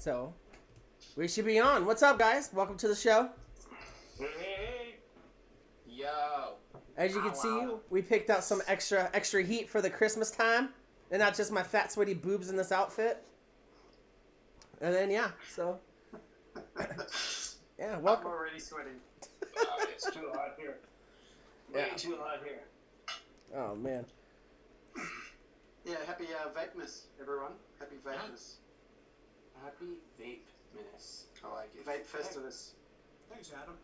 So, we should be on. What's up, guys? Welcome to the show. Hey. Yo. As you can see, we picked out some extra heat for the Christmas time. And not just my fat, sweaty boobs in this outfit. And then, yeah, so... yeah, welcome. I'm already sweating. It's too hot here. Way too hot here. Oh, man. Yeah, happy Vapemas, everyone. Happy Vapemas. Happy Vapemas. I like it. Vape Festivus. Thanks, Adam.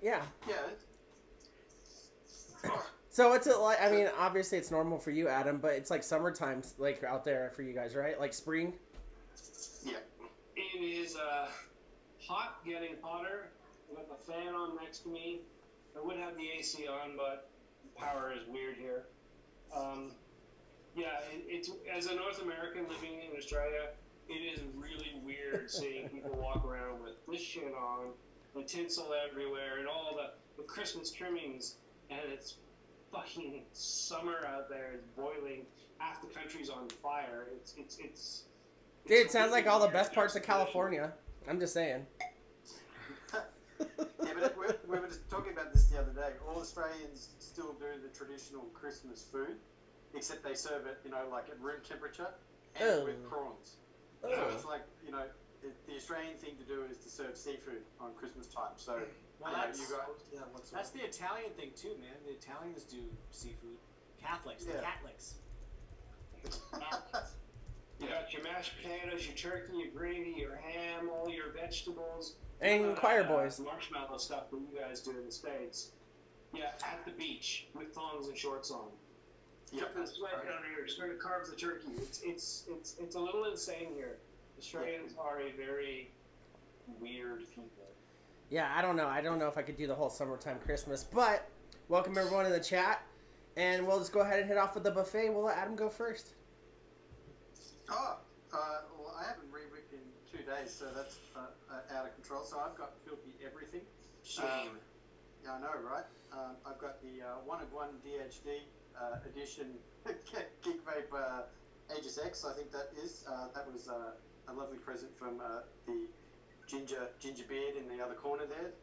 Yeah. Yeah. So what's it like? I mean, obviously it's normal for you, Adam, but it's like summertime, like out there for you guys, right? Like spring. Yeah. It is hot, getting hotter. I got the fan on next to me. I would have the AC on, but power is weird here. Yeah, it's as a North American living in Australia, it is really weird seeing people walk around with this shit on, the tinsel everywhere, and all the Christmas trimmings, and it's fucking summer out there. It's boiling. Half the country's on fire. It's Dude, it sounds like all the best parts of California. I'm just saying. Yeah, but we were just talking about this the other day. All Australians still do the traditional Christmas food, except they serve it, like at room temperature and with prawns. So it's like, the Australian thing to do is to serve seafood on Christmas time. So, that's the Italian thing too, man. The Italians do seafood. Catholics, the Catholics. You got your mashed potatoes, your turkey, your gravy, your ham, all your vegetables. And choir boys. Marshmallow stuff that you guys do in the States. Yeah, at the beach with thongs and shorts on. Dripping sweat down here, starting to carve the turkey. It's a little insane here. Australians are a very weird people. Yeah, I don't know. I don't know if I could do the whole summertime Christmas, but welcome everyone in the chat. And we'll just go ahead and hit off with the buffet. We'll let Adam go first. Well, I haven't re-whipped in 2 days, so that's out of control. So I've got filthy everything. Shame. Yeah, I know, right? I've got the 1-of-1 DHD edition Geek Vape Aegis X, I think that is. That was a lovely present from the ginger beard in the other corner there,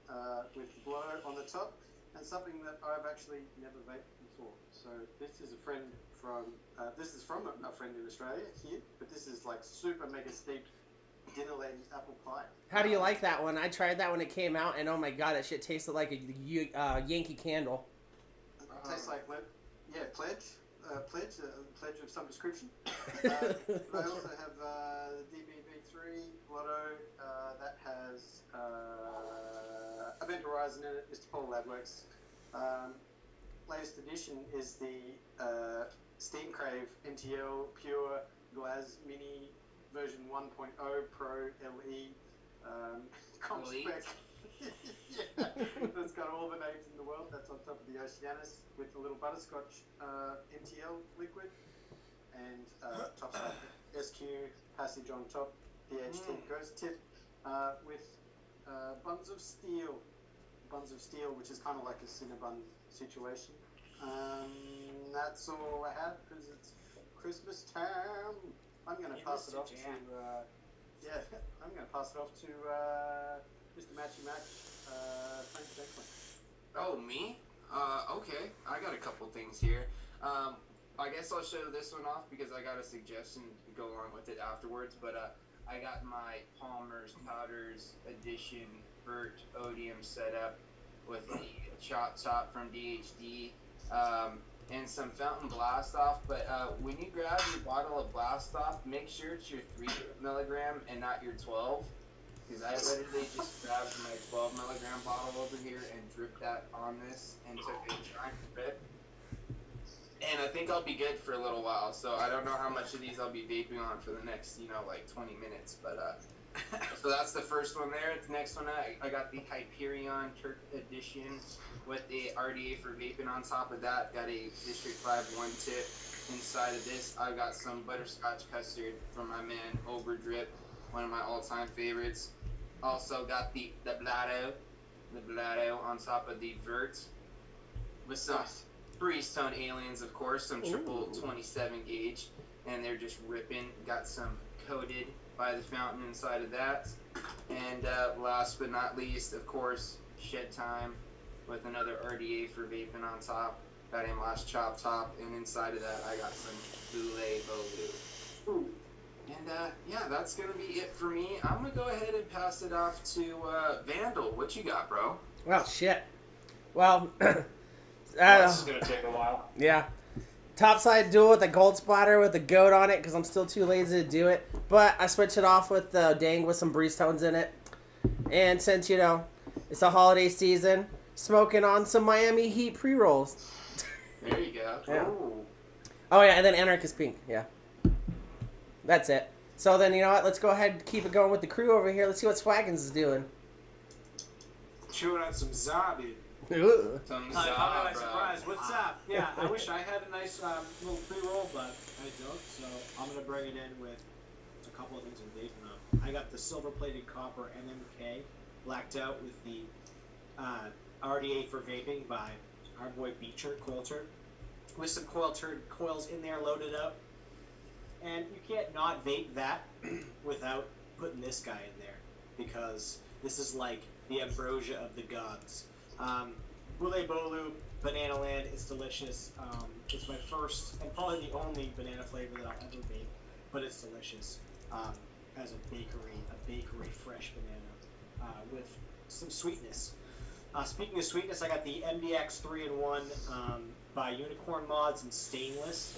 with the blow on the top, and something that I've actually never vaped before. So this is from a friend in Australia here, but this is like super mega steeped dinner lady's apple pie. How do you like that one? I tried that when it came out, and oh my god, that shit tasted like a Yankee Candle. It tastes like pledge of some description. I also have the DBV3 Lotto that has Event Horizon in it, Mr. Paul Labworks. Latest edition is the Steam Crave NTL Pure Glaz Mini version 1.0 Pro LE comp spec. Yeah, that's got all the names in the world. That's on top of the Oceanus with the little butterscotch NTL liquid, and tops up SQ passage on top, DHT ghost tip with buns of steel, which is kind of like a Cinnabon situation. That's all I have because it's Christmas time. I'm going to pass it off to Mr. Matchy Mac. Thanks, excellent. Oh, me? Okay. I got a couple things here. I guess I'll show this one off because I got a suggestion to go along with it afterwards. But I got my Palmer's Powders Edition Vert Odium setup with the Chop from DHD and some Fountain Blast Off. But when you grab your bottle of Blast Off, make sure it's your 3 milligram and not your 12. Because I literally just grabbed my 12 milligram bottle over here and dripped that on this and took a giant rip. And I think I'll be good for a little while. So I don't know how much of these I'll be vaping on for the next, like 20 minutes. But so that's the first one there. The next one, I got the Hyperion Turk Edition with the RDA for vaping on top of that. Got a District 5 one tip. Inside of this, I got some butterscotch custard from my man Overdrip, one of my all-time favorites. Also got the Blado on top of the Vert with some Freestone Aliens, of course, some triple 27 gauge, and they're just ripping. Got some coated by the fountain inside of that. And last but not least, of course, Shed Time with another RDA for vaping on top. Got a last chop top, and inside of that, I got some Bolu. And yeah, that's gonna be it for me. I'm gonna go ahead and pass it off to Vandal. What you got, bro? Well, shit. Well, This is gonna take a while. yeah. Topside dual with a gold splatter with a goat on it because I'm still too lazy to do it. But I switch it off with Dang with some breeze tones in it. And since, you know, it's the holiday season, smoking on some Miami Heat pre-rolls. There you go. Yeah. Ooh. Oh, yeah, and then Anarchist Pink. Yeah. That's it. So then, you know what? Let's go ahead and keep it going with the crew over here. Let's see what Swaggins is doing. Chewing on some za, dude. Ooh. Some Caught me by bro. surprise. What's up? Yeah, I wish I had a nice little pre-roll, but I don't. So I'm gonna bring it in with a couple of things I'm vaping on. I got the silver-plated copper MMK blacked out with the RDA for vaping by our boy Beecher Coil Turd, with some coils in there loaded up. And you can't not vape that without putting this guy in there, because this is like the ambrosia of the gods. Bule Bolu, Banana Land, it's delicious. It's my first and probably the only banana flavor that I'll ever make, but it's delicious. As a bakery fresh banana with some sweetness. Speaking of sweetness, I got the MDX 3-in-1 by Unicorn Mods and Stainless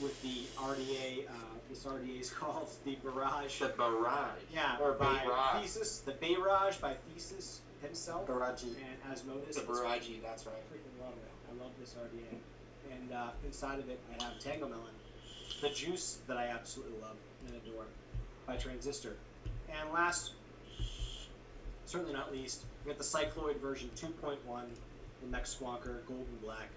with the RDA. This RDA is called the Barrage. The Barrage. Yeah, Or by Barrage. Thesis. The Barrage by Thesis himself. Barrage. And Asmodus. The Barrage, that's right. I freaking love it. I love this RDA. And inside of it, I have Tango Melon. The juice that I absolutely love and adore by Transistor. And last, certainly not least, we got the Cycloid version 2.1, the Mech Squonker, Golden Black,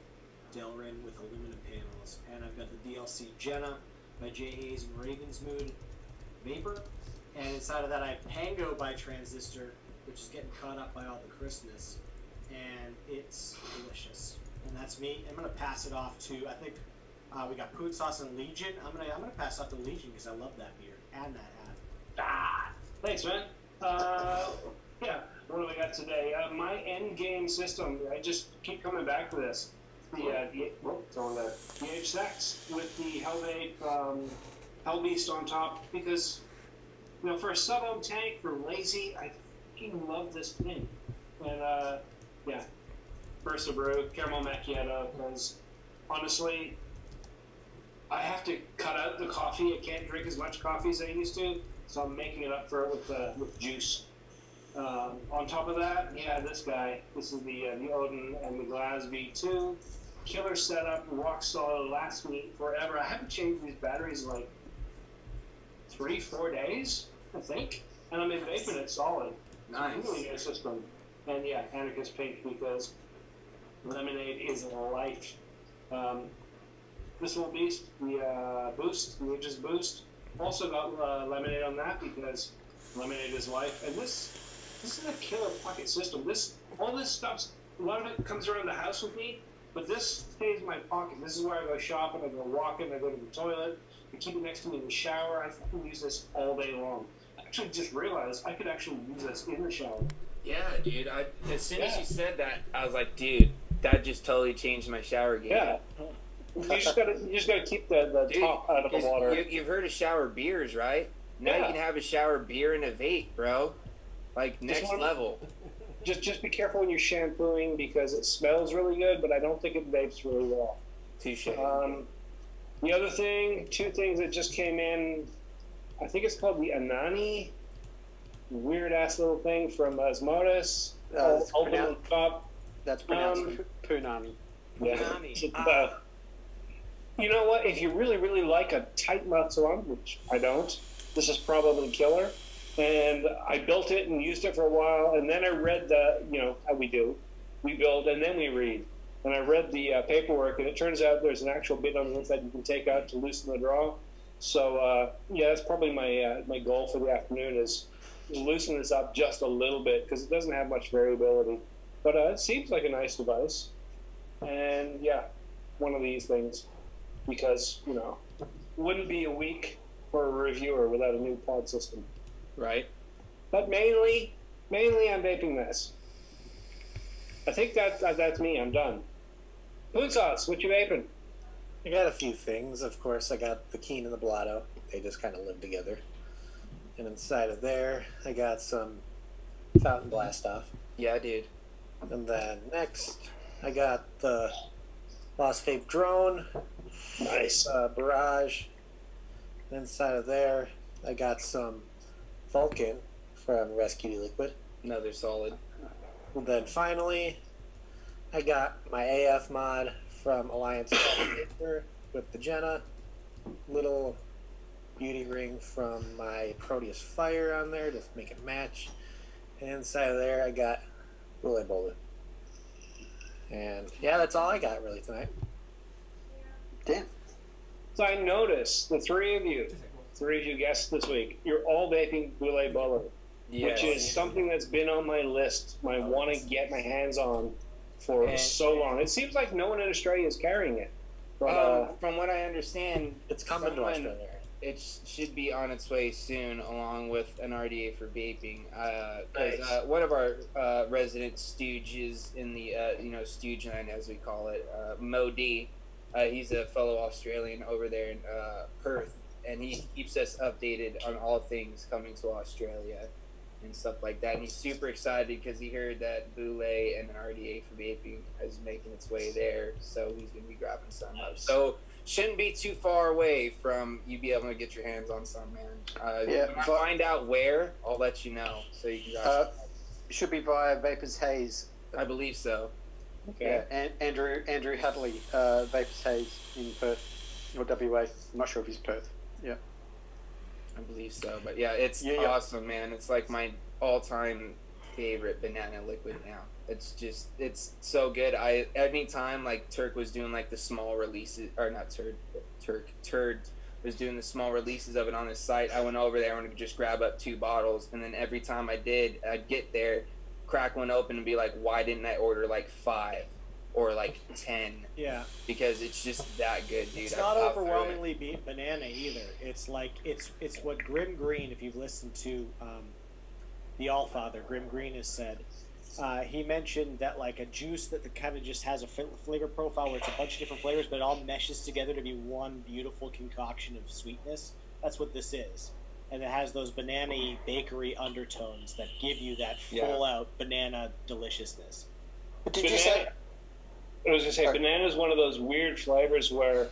Delrin with aluminum panels. And I've got the DLC Jenna by J. Hayes and Ravensmood Vapor. And inside of that, I have Pango by Transistor, which is getting caught up by all the Christmas. And it's delicious. And that's me. I'm going to pass it off to, I think, we got Poot Sauce and Legion. I'm gonna pass off to Legion because I love that beer and that hat. Thanks, man. Yeah, what do we got today? My end game system. I just keep coming back to this. It's on the DH6 with the Hellbeast on top because, you know, for a sub-ohm tank for lazy, I fucking love this thing. And yeah, Bursa Brew, Caramel Macchiato, because honestly, I have to cut out the coffee. I can't drink as much coffee as I used to, so I'm making it up for it with juice. On top of that, yeah, this guy. This is the Odin and the Glass V2. Killer setup, rock solid, lasts me forever. I haven't changed these batteries in like 3-4 days, I think, and I've been vaping it solid. Nice. Really good system. And yeah, Anarchist Pink because lemonade is life. This little beast, the Boost, the Aegis Boost, also got lemonade on that because lemonade is life. And this is a killer pocket system. All this stuff, a lot of it comes around the house with me, but this stays in my pocket. This is where I go shopping, I go walking, I go to the toilet, I keep it next to me in the shower. I fucking use this all day long. I actually just realized I could actually use this in the shower. Yeah, dude. As soon as you said that, I was like, dude, that just totally changed my shower game. Yeah. You just gotta keep the Dude, top out of the water. You've heard of shower beers, right? Now Yeah. you can have a shower beer and a vape, bro. Like next level. Just be careful when you're shampooing because it smells really good, but I don't think it vapes really well. Touche. The other thing, 2 things that just came in, I think it's called the Anani, weird ass little thing from Asmodus. That's pronounced Punani. Yeah. Punani. You know what? If you really, really like a tight mouth salon, which I don't, this is probably killer. And I built it and used it for a while, and then I read how we do. We build and then we read. And I read the paperwork, and it turns out there's an actual bit on the inside you can take out to loosen the draw. So, yeah, that's probably my goal for the afternoon is loosen this up just a little bit because it doesn't have much variability. But it seems like a nice device. And, yeah, one of these things. Because, wouldn't be a week for a reviewer without a new pod system. Right. But mainly I'm vaping this. I think that's me. I'm done. Moon Sauce, what you vaping? I got a few things. Of course, I got the Keen and the Blotto. They just kind of live together. And inside of there, I got some Fountain Blast Off. Yeah, dude. And then next, I got the Lost Vape Drone. Nice. Barrage. Inside of there, I got some Vulcan from Rescue Liquid. Another solid. And then finally, I got my AF mod from Alliance Paper with the Jenna. Little beauty ring from my Proteus Fire on there to make it match. And inside of there, I got Boule Boulder. And yeah, that's all I got really tonight. Damn. So I noticed the three of you guests this week, you're all vaping Boule Boulder, which is something that's been on my list. I want to get my hands on for so long. It seems like no one in Australia is carrying it. From what I understand, It's coming to Australia. it should be on its way soon, along with an RDA for vaping. Nice. One of our resident stooges in the stooge line, as we call it, Mo D. He's a fellow Australian over there in Perth, and he keeps us updated on all things coming to Australia and stuff like that. And he's super excited because he heard that Boule and an RDA for vaping is making its way there, so he's going to be grabbing some up. So shouldn't be too far away from you be able to get your hands on some, man. When I find out where, I'll let you know so you can grab some. Should be via Vapors Haze. I believe so. Okay. Yeah, and Andrew Hadley, Vapors Haze in Perth, or WA. I'm not sure if he's Perth. Yeah. I believe so, but yeah, it's awesome, man. It's like my all-time favorite banana liquid now. It's so good. Anytime like Turk was doing like the small releases, or not Turd was doing the small releases of it on his site, I went over there and would just grab up 2 bottles, and then every time I did, I'd get there, crack one open, and be like, why didn't I order like 5 or like 10? Yeah. Because it's just that good, dude. It's not overwhelmingly banana either. It's like it's what Grimm Green, if you've listened to the Allfather, Grimm Green has said. He mentioned that like a juice that kind of just has a flavor profile where it's a bunch of different flavors, but it all meshes together to be one beautiful concoction of sweetness. That's what this is. And it has those banana-y bakery undertones that give you that full-out banana deliciousness. But did you say... I was going to say, banana is one of those weird flavors where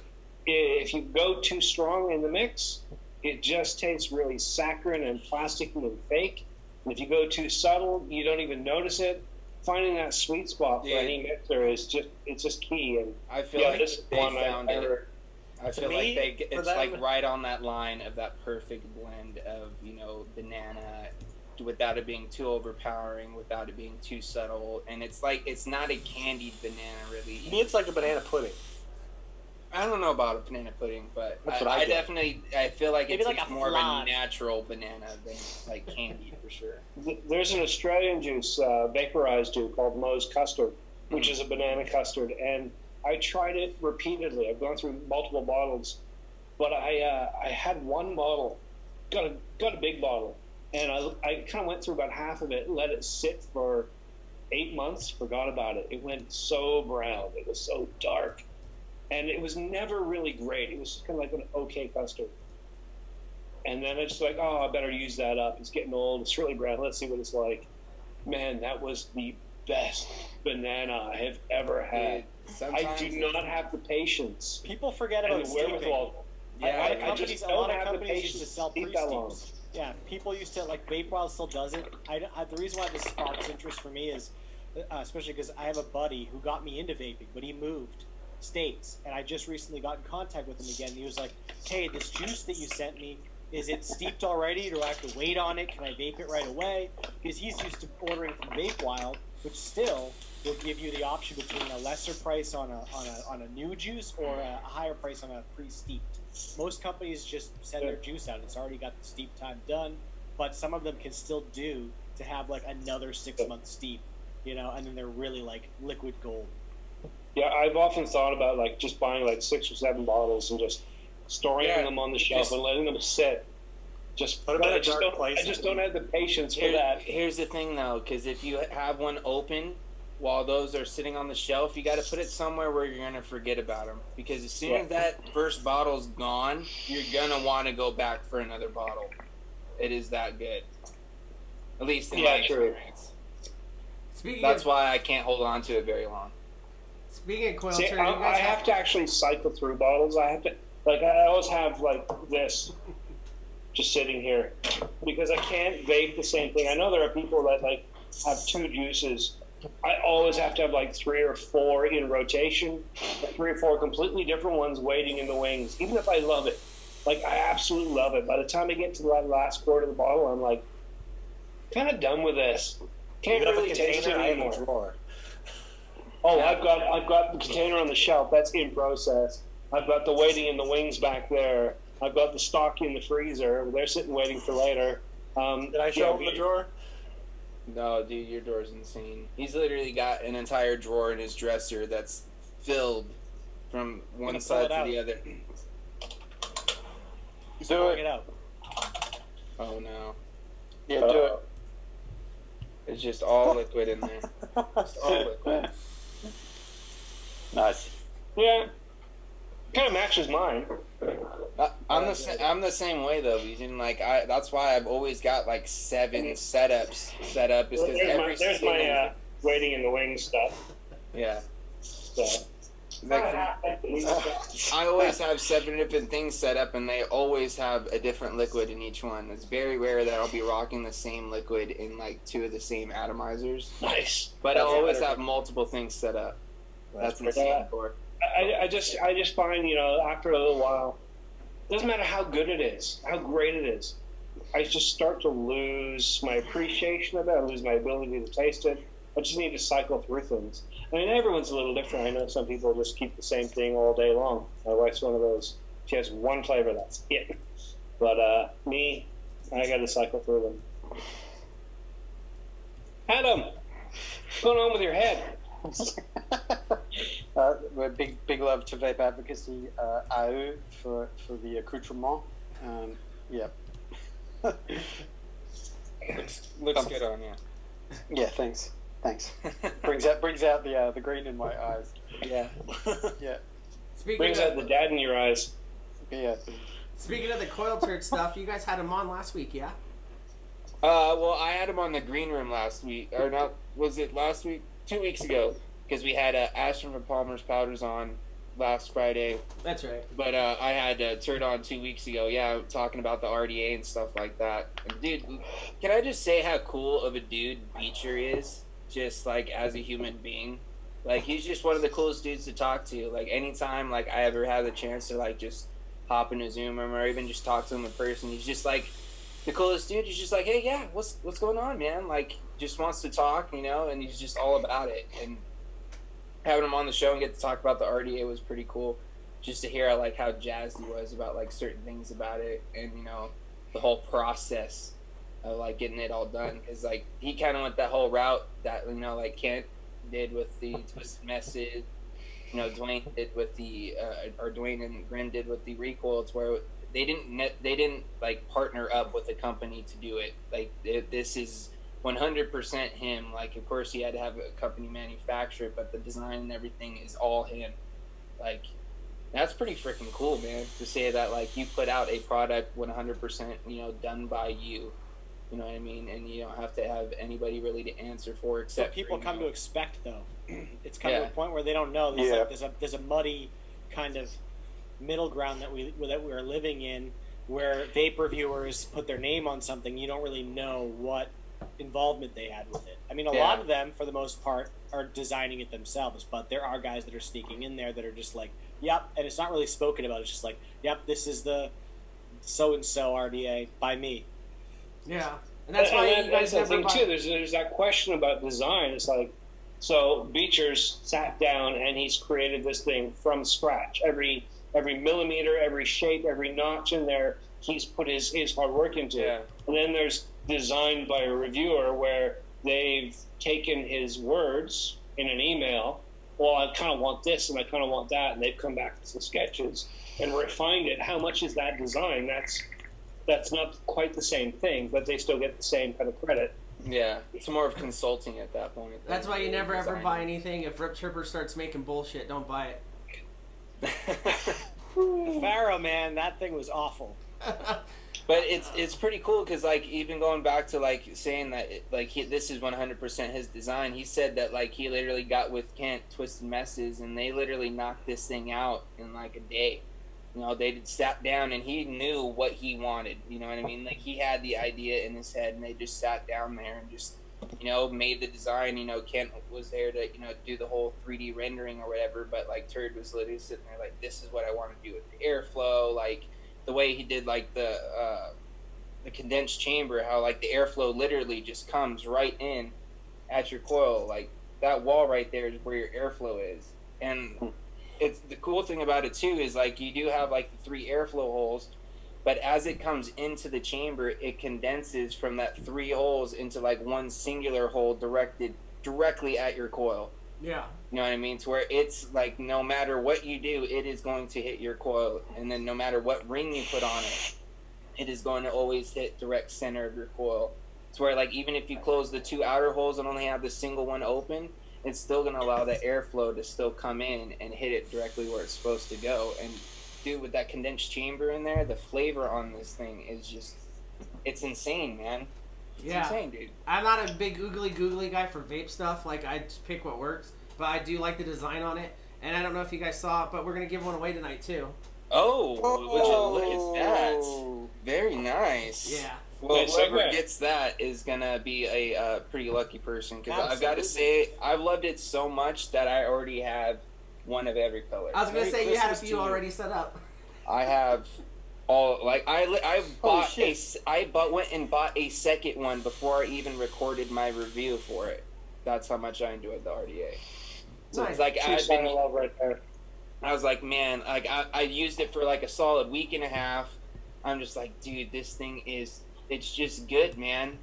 if you go too strong in the mix, it just tastes really saccharine and plasticky and fake. And if you go too subtle, you don't even notice it. Finding that sweet spot for any mixer is just key. And I feel like this they found it. I feel me, like it's like right on that line of that perfect blend of, banana without it being too overpowering, without it being too subtle, and it's like it's not a candied banana really. To me, it's like a banana pudding. I don't know about a banana pudding, but I definitely feel like Maybe it's like a more flan. of a natural banana than like candied for sure. There's an Australian juice, vaporized juice, called Moe's Custard, which is a banana custard, and I tried it repeatedly. I've gone through multiple bottles, but I had one bottle, got a big bottle, and I kind of went through about half of it, let it sit for 8 months, forgot about it. It went so brown. It was so dark. And it was never really great. It was kind of like an okay custard. And then it's like, I better use that up. It's getting old. It's really brown. Let's see what it's like. Man, that was the best banana I have ever had. I do not have the patience. People forget and about the steeping. wherewithal. Yeah, I just a don't lot of have the companies used patience to sell to keep that long. pre-steeps. Yeah, people used to, like, Vape Wild still does it. The reason why this sparks interest for me is, especially because I have a buddy who got me into vaping, but he moved states, and I just recently got in contact with him again. He was like, hey, this juice that you sent me, is it steeped already? Do I have to wait on it? Can I vape it right away? Because he's used to ordering from Vape Wild, which still will give you the option between a lesser price on a new juice or a higher price on a pre-steeped. Most companies just send their juice out. It's already got the steep time done, but some of them can still do to have like another 6-month steep, and then they're really like liquid gold. Yeah, I've often thought about like just buying like 6 or 7 bottles and just storing them on the shelf and letting them sit. Put them in a I just dark place. I just don't have the patience for that. Here's the thing, though, because if you have one open while those are sitting on the shelf, you got to put it somewhere where you're going to forget about them. Because as soon as that first bottle's gone, you're going to want to go back for another bottle. It is that good. At least in my experience. That's why I can't hold on to it very long. Speaking of Coil See, Turd, I have to actually cycle through bottles. I have to, I always have, this just sitting here because I can't vape the same thing. I know there are people that, have 2 juices. I always have to have, 3 or 4 in rotation, 3 or 4 completely different ones waiting in the wings, even if I love it. I absolutely love it. By the time I get to the last quart of the bottle, I'm, kind of done with this. Can't really taste it anymore. Oh, I've got the container on the shelf. That's in process. I've got the waiting in the wings back there. I've got the stock in the freezer. They're sitting waiting for later. Did I show him the drawer? No, dude, your drawer's insane. He's literally got an entire drawer in his dresser that's filled from one side to the other. He's pulling it out. Oh, no. Yeah, do it. It's just all liquid in there. Just all liquid. Nice. Yeah. Kind of matches mine. I'm the same way though. That's why I've always got 7 setups set up. Is because there's my waiting in the wings stuff. Yeah. So. I always have 7 different things set up, and they always have a different liquid in each one. It's very rare that I'll be rocking the same liquid in 2 of the same atomizers. Nice. But I'll always have multiple things set up. That's insane. I just find, after a little while, it doesn't matter how good it is, how great it is, I just start to lose my appreciation of it. I lose my ability to taste it. I just need to cycle through things. I mean, everyone's a little different. I know some people just keep the same thing all day long. My wife's one of those. She has one flavor, that's it. But me, I got to cycle through them. Adam, what's going on with your head? Big love to Vape Advocacy, AE for the accoutrement. Yeah. Looks good on you. Yeah, thanks. brings out the green in my eyes. Yeah. Yeah. Brings out the dad in your eyes. Yeah. Speaking of the Coil Turd stuff, you guys had him on last week, yeah? Well, I had him on the green room last week, or not? Was it last week? 2 weeks ago, because we had Ashton from Palmer's Powders on last Friday. That's right. But I had Turd on 2 weeks ago. Yeah, talking about the RDA and stuff like that. And dude, can I just say how cool of a dude Beecher is? Just as a human being, he's just one of the coolest dudes to talk to. Anytime I ever have the chance to just hop into Zoom or even just talk to him in person, he's just the coolest dude. He's just hey, yeah, what's going on, man? Just wants to talk, and he's just all about it. And having him on the show and get to talk about the RDA was pretty cool. Just to hear how jazzed he was about certain things about it, and the whole process of getting it all done. Because he kind of went that whole route that Kent did with the Twisted Message. Dwayne did with the or Dwayne and Grimm did with the recoil. It's where they didn't partner up with a company to do it. This is 100% him. Of course he had to have a company manufacture it, but the design and everything is all him. That's pretty freaking cool, man, to say that you put out a product 100% done by you. You know what I mean? And you don't have to have anybody really to answer for, except what people come to expect, though. It's come Yeah. to a point where they don't know. There's a muddy kind of middle ground that we're living in, where vape reviewers put their name on something. You don't really know what involvement they had with it. I mean, a lot of them, for the most part, are designing it themselves, but there are guys that are sneaking in there that are just yep, and it's not really spoken about. It's just yep, this is the so-and-so RDA by me. Yeah, and that's why you guys that's the never thing too. There's that question about design. It's so Beecher's sat down and he's created this thing from scratch. Every millimeter, every shape, every notch in there, he's put his hard work into it. And then there's designed by a reviewer where they've taken his words in an email. Well, I kind of want this and I kind of want that, and they've come back with some sketches. and refined it, how much is that design? That's not quite the same thing, but they still get the same kind of credit. Yeah, it's more of consulting at that point. That's why you never ever buy anything. If Rip Tripper starts making bullshit, don't buy it. Pharaoh, man, that thing was awful. But it's pretty cool because, like, even going back to, like, saying that, this is 100% his design, he said that, like, he literally got with Kent, Twisted Messes, and they literally knocked this thing out in, like, a day. You know, they sat down, and he knew what he wanted, you know what I mean? Like, he had the idea in his head, and they just sat down there and just, you know, made the design. You know, Kent was there to, you know, do the whole 3D rendering or whatever, but, like, Turd was literally sitting there like, this is what I want to do with the airflow, like, the way he did, like, the condensed chamber, how, like, the airflow literally just comes right in at your coil. Like, that wall right there is where your airflow is. And it's the cool thing about it, too, is, like, you do have, like, the 3 airflow holes, but as it comes into the chamber, it condenses from that 3 holes into, like, one singular hole directed directly at your coil. Yeah. You know what I mean? To where it's like, no matter what you do, it is going to hit your coil. And then no matter what ring you put on it, it is going to always hit direct center of your coil. To where, like, even if you close the 2 outer holes and only have the single one open, it's still going to allow the airflow to still come in and hit it directly where it's supposed to go. And, dude, with that condensed chamber in there, the flavor on this thing is just, it's insane, man. It's insane, dude. I'm not a big googly guy for vape stuff. Like, I just pick what works. But I do like the design on it. And I don't know if you guys saw it, but we're going to give one away tonight, too. Oh, would you look at that? Very nice. Yeah. Well, Nice whoever segue. gets that is going to be a pretty lucky person. Because I've got to say, I've loved it so much that I already have one of every color. I was going to say you had a Christmas few to you. already set up. I have all, like, I went and bought a second one before I even recorded my review for it. That's how much I enjoyed the RDA. So Nice. it's like True sign of love right there. I was like, man, like, I used it for like a solid week and a half. I'm just like, dude, this thing it's just good, man.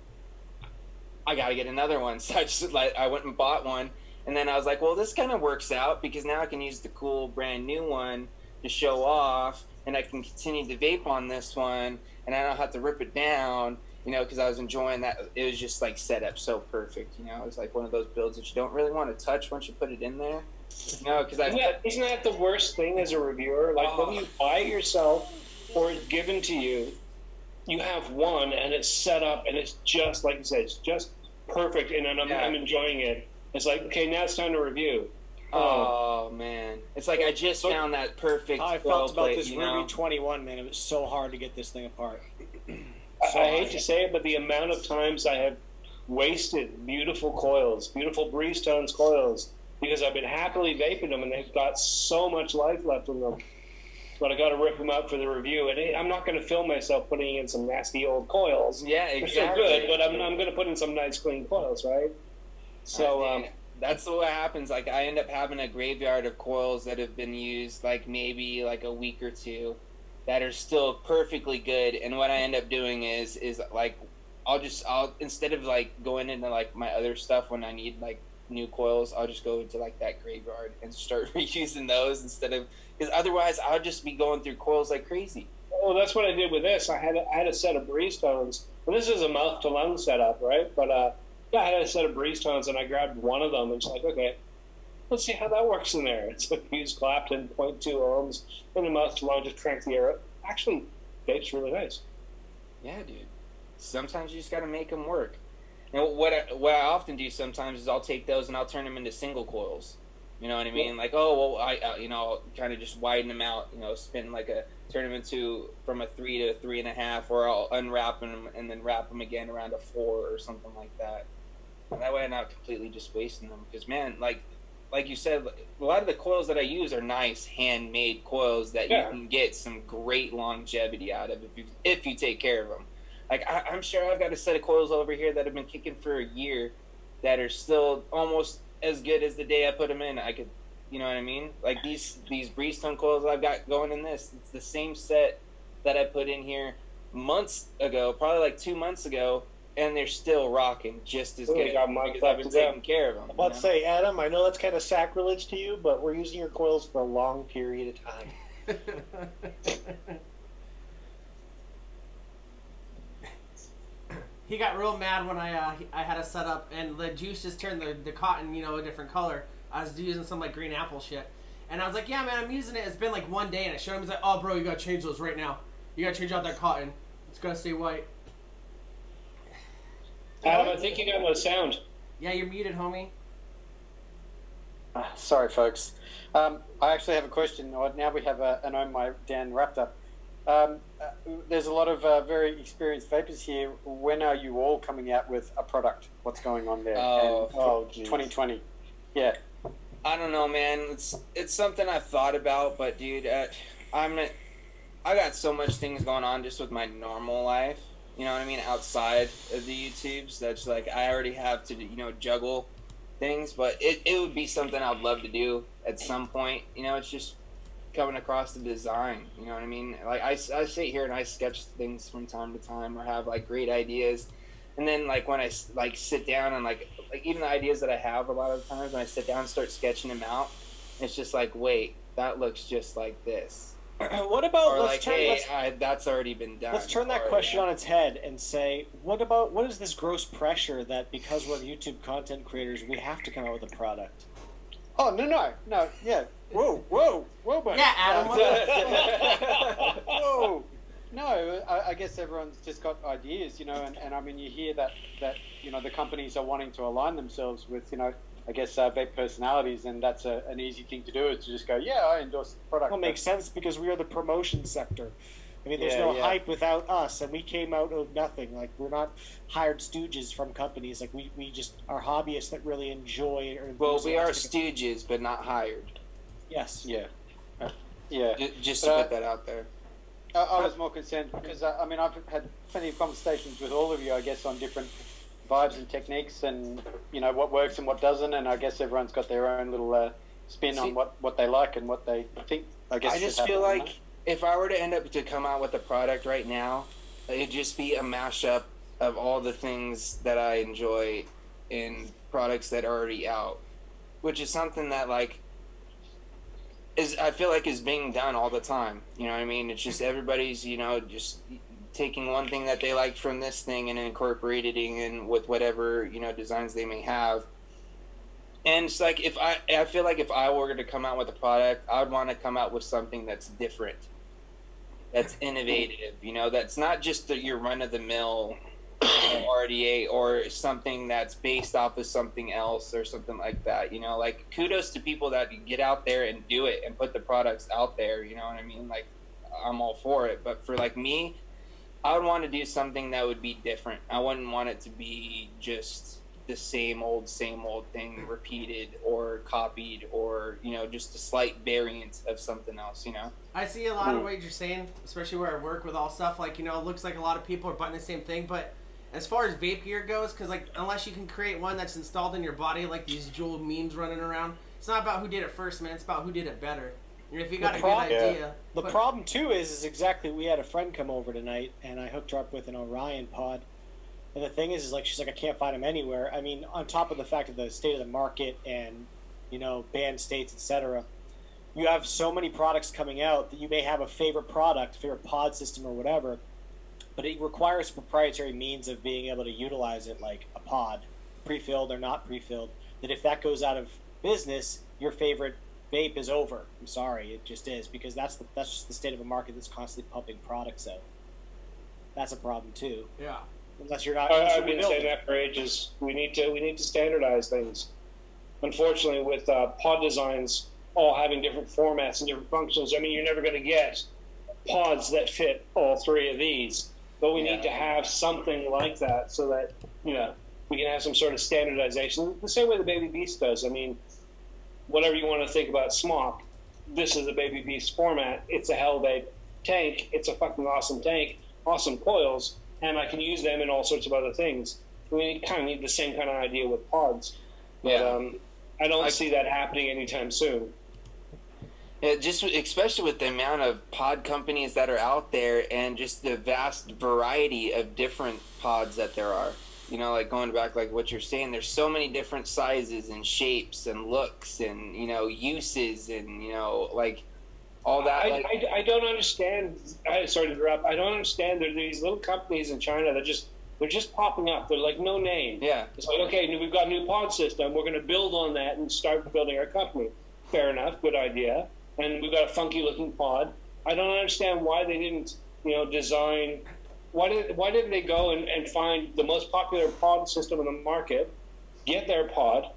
I gotta get another one. So I went and bought one, and then I was like, well, this kind of works out because now I can use the cool brand new one to show off, and I can continue to vape on this one, and I don't have to rip it down, you know, because I was enjoying that. It was just like set up so perfect, you know. It was like one of those builds that you don't really want to touch once you put it in there, you know, because Isn't that the worst thing as a reviewer? Like, whether you buy it yourself or it's given to you, you have one and it's set up and it's just, like you said, it's just perfect, and I'm enjoying it. It's like, okay, now it's time to review. Oh man, it's like I just found that perfect. How I felt about plate, this you know? Ruby 21, man. It was so hard to get this thing apart. I hate to say it, but the amount of times I have wasted beautiful coils, beautiful Breeze Tones coils, because I've been happily vaping them and they've got so much life left in them. But I got to rip them out for the review, and I'm not going to film myself putting in some nasty old coils. Yeah, They're exactly. still good, but I'm going to put in some nice clean coils, right? So, that's what happens. Like, I end up having a graveyard of coils that have been used, like, maybe like a week or two, that are still perfectly good. And what I end up doing is like, I'll instead of like going into like my other stuff when I need like new coils, I'll just go into like that graveyard and start reusing those instead of, because otherwise I'll just be going through coils like crazy. well, that's what I did with this. I had a set of Breeze Tones. Well, this is a mouth to lung setup, right? But yeah, I had a set of Breeze Tones, and I grabbed one of them, and it's like, okay, let's see how that works in there. It's like used Clapton 0.2 ohms in the mouth to lung, just crank the air up. Actually, vapes really nice. Yeah, dude. Sometimes you just got to make them work. And what I often do sometimes is I'll take those and I'll turn them into single coils. You know what I mean? Like, oh, well, I'll kind of just widen them out, turn them into from a 3 to a 3.5, or I'll unwrap them and then wrap them again around a 4 or something like that. And that way I'm not completely just wasting them. Because, man, like you said, a lot of the coils that I use are nice handmade coils that you can get some great longevity out of if you take care of them. Like, I'm sure I've got a set of coils over here that have been kicking for a year that are still almost as good as the day I put them in. I could, you know what I mean? Like these Breeze Tone coils I've got going in this, it's the same set that I put in here months ago, probably like 2 months ago, and they're still rocking just as good because I've been taking care of them. Let's say, Adam, I know that's kind of sacrilege to you, but we're using your coils for a long period of time. He got real mad when I had a setup and the juice just turned the cotton, a different color. I was using some like green apple shit. And I was like, yeah, man, I'm using it. It's been like one day, and I showed him. He's like, oh, bro, you gotta change those right now. You gotta change out that cotton. It's gotta stay white. Adam, I think you got no sound. Yeah, you're muted, homie. Sorry, folks. I actually have a question. Now we have an Oh My Dan wrapped up. There's a lot of very experienced vapors here. When are you all coming out with a product? What's going on there? Oh, 2020. Yeah. I don't know, man. It's something I've thought about, but dude, I got so much things going on just with my normal life. You know what I mean? Outside of the YouTubes, that's like I already have to juggle things, but it would be something I'd love to do at some point. It's just coming across the design. You know what I mean? Like I sit here and I sketch things from time to time, or have like great ideas, and then like when I like sit down and like even the ideas that I have a lot of times when I sit down and start sketching them out, it's just like, wait, that looks just like this. What about Or like, hey, that's already been done. let's turn that question on its head and say, what is this gross pressure that because we're YouTube content creators, we have to come out with a product? Oh, no, yeah. Whoa, buddy. Yeah, Adam. Whoa. No, I guess everyone's just got ideas, and I mean, you hear that the companies are wanting to align themselves with, I guess vape personalities, and that's an easy thing to do, is to just go, yeah, I endorse the product. Well, it makes sense because we are the promotion sector. I mean, there's no hype without us, and we came out of nothing. Like, we're not hired stooges from companies. Like, we just are hobbyists that really enjoy. Well, we are stooges, but not hired. Yes. Yeah. Yeah. Just to put that out there. I was more concerned because, I mean, I've had plenty of conversations with all of you, I guess, on different vibes and techniques and, what works and what doesn't, and I guess everyone's got their own little spin on what they like and what they think, I guess. I just feel like if I were to end up to come out with a product right now, it'd just be a mashup of all the things that I enjoy in products that are already out, which is something that, like, I feel like is being done all the time. You know what I mean? It's just everybody's, just taking one thing that they liked from this thing and incorporating in with whatever, designs they may have. And it's like, I feel like if I were to come out with a product, I would want to come out with something that's different, that's innovative, that's not just your run-of-the-mill RDA or something that's based off of something else or something like that. Like, kudos to people that get out there and do it and put the products out there, you know what I mean? Like, I'm all for it. But for, like, me, I would want to do something that would be different. I wouldn't want it to be just the same old thing repeated or copied or, just a slight variant of something else, I see a lot of what you're saying, especially where I work with all stuff. Like, it looks like a lot of people are buying the same thing, but as far as vape gear goes, because, like, unless you can create one that's installed in your body, like these jewel memes running around, it's not about who did it first, man. It's about who did it better. And if you got a good idea... The problem, too, is exactly, we had a friend come over tonight, and I hooked her up with an Orion pod. And the thing is like, she's like, I can't find them anywhere. I mean, on top of the fact of the state of the market and, banned states, etc., you have so many products coming out that you may have a favorite product, favorite pod system or whatever, but it requires a proprietary means of being able to utilize it, like a pod, pre-filled or not pre-filled, that if that goes out of business, your favorite vape is over. I'm sorry, it just is, because that's just the state of a market that's constantly pumping products out. That's a problem too. Yeah. Unless you're not. I've been saying that for ages. We need to standardize things. Unfortunately, with pod designs all having different formats and different functions, I mean, you're never going to get pods that fit all three of these. But we need to have something like that so that we can have some sort of standardization. The same way the Baby Beast does. I mean, whatever you want to think about Smock, this is a Baby Beast format. It's a Hell Vape tank. It's a fucking awesome tank. Awesome coils. And I can use them in all sorts of other things. We kind of need the same kind of idea with pods. But I don't see that happening anytime soon. Yeah, just especially with the amount of pod companies that are out there and just the vast variety of different pods that there are. Like going back, like what you're saying, there's so many different sizes and shapes and looks and, uses and, like all that. I don't understand. Sorry to interrupt. I don't understand. There are these little companies in China that they're just popping up. They're like no name. Yeah. It's like, okay, we've got a new pod system. We're going to build on that and start building our company. Fair enough. Good idea. And we've got a funky looking pod. I don't understand why they didn't, design. Why didn't they go and find the most popular pod system in the market, get their pod?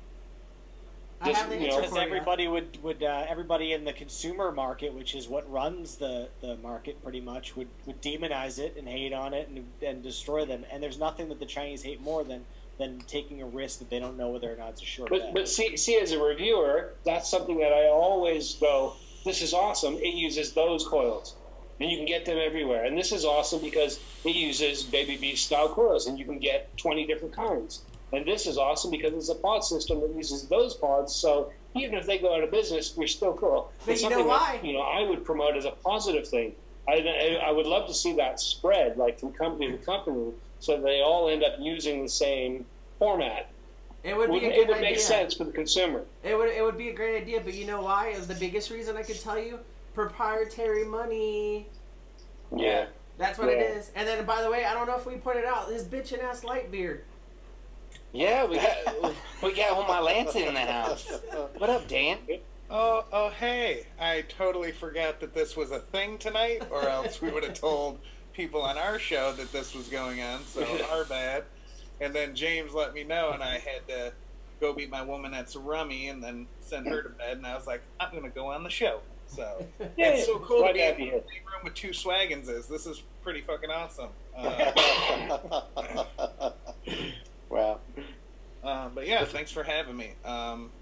I have the answer Because for you. everybody would everybody in the consumer market, which is what runs the market pretty much, would demonize it and hate on it and destroy them. And there's nothing that the Chinese hate more than taking a risk that they don't know whether or not it's a sure bet. But see, as a reviewer, that's something that I always go, this is awesome. It uses those coils, and you can get them everywhere. And this is awesome because it uses Baby Beast style coils, and you can get 20 different kinds. And this is awesome because it's a pod system that uses those pods. So even if they go out of business, you're still cool. But It's you know something why? that, I would promote as a positive thing. I would love to see that spread, like from company to company, so they all end up using the same format. It would be a good It would idea. make sense for the consumer. It would be a great idea, but you know why? Is the biggest reason I could tell you? Proprietary money. Yeah. That's what it Yeah. is. And then, by the way, I don't know if we put it out. His bitchin' ass Lightbeard. Yeah, we got all my Lancet in the house. What up, Dan? Oh, hey! I totally forgot that this was a thing tonight, or else we would have told people on our show that this was going on. So our bad. And then James let me know, and I had to go beat my woman at some rummy, and then send her to bed. And I was like, I'm gonna go on the show. So it's so cool to be in the same room with two Swagginses. This is pretty fucking awesome. Wow. But yeah, thanks for having me.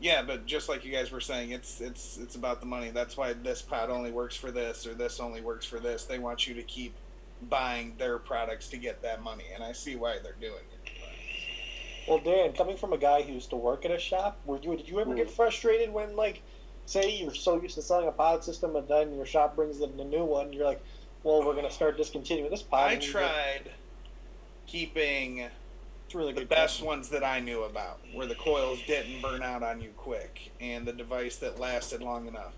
Yeah, but just like you guys were saying, it's about the money. That's why this pod only works for this, or this only works for this. They want you to keep buying their products to get that money, and I see why they're doing it. Well, Dan, coming from a guy who used to work at a shop, did you ever get frustrated when, like, say you're so used to selling a pod system, and then your shop brings in a new one, you're like, well, we're going to start discontinuing this pod. I tried keeping really the best ones that I knew about, where the coils didn't burn out on you quick, and the device that lasted long enough.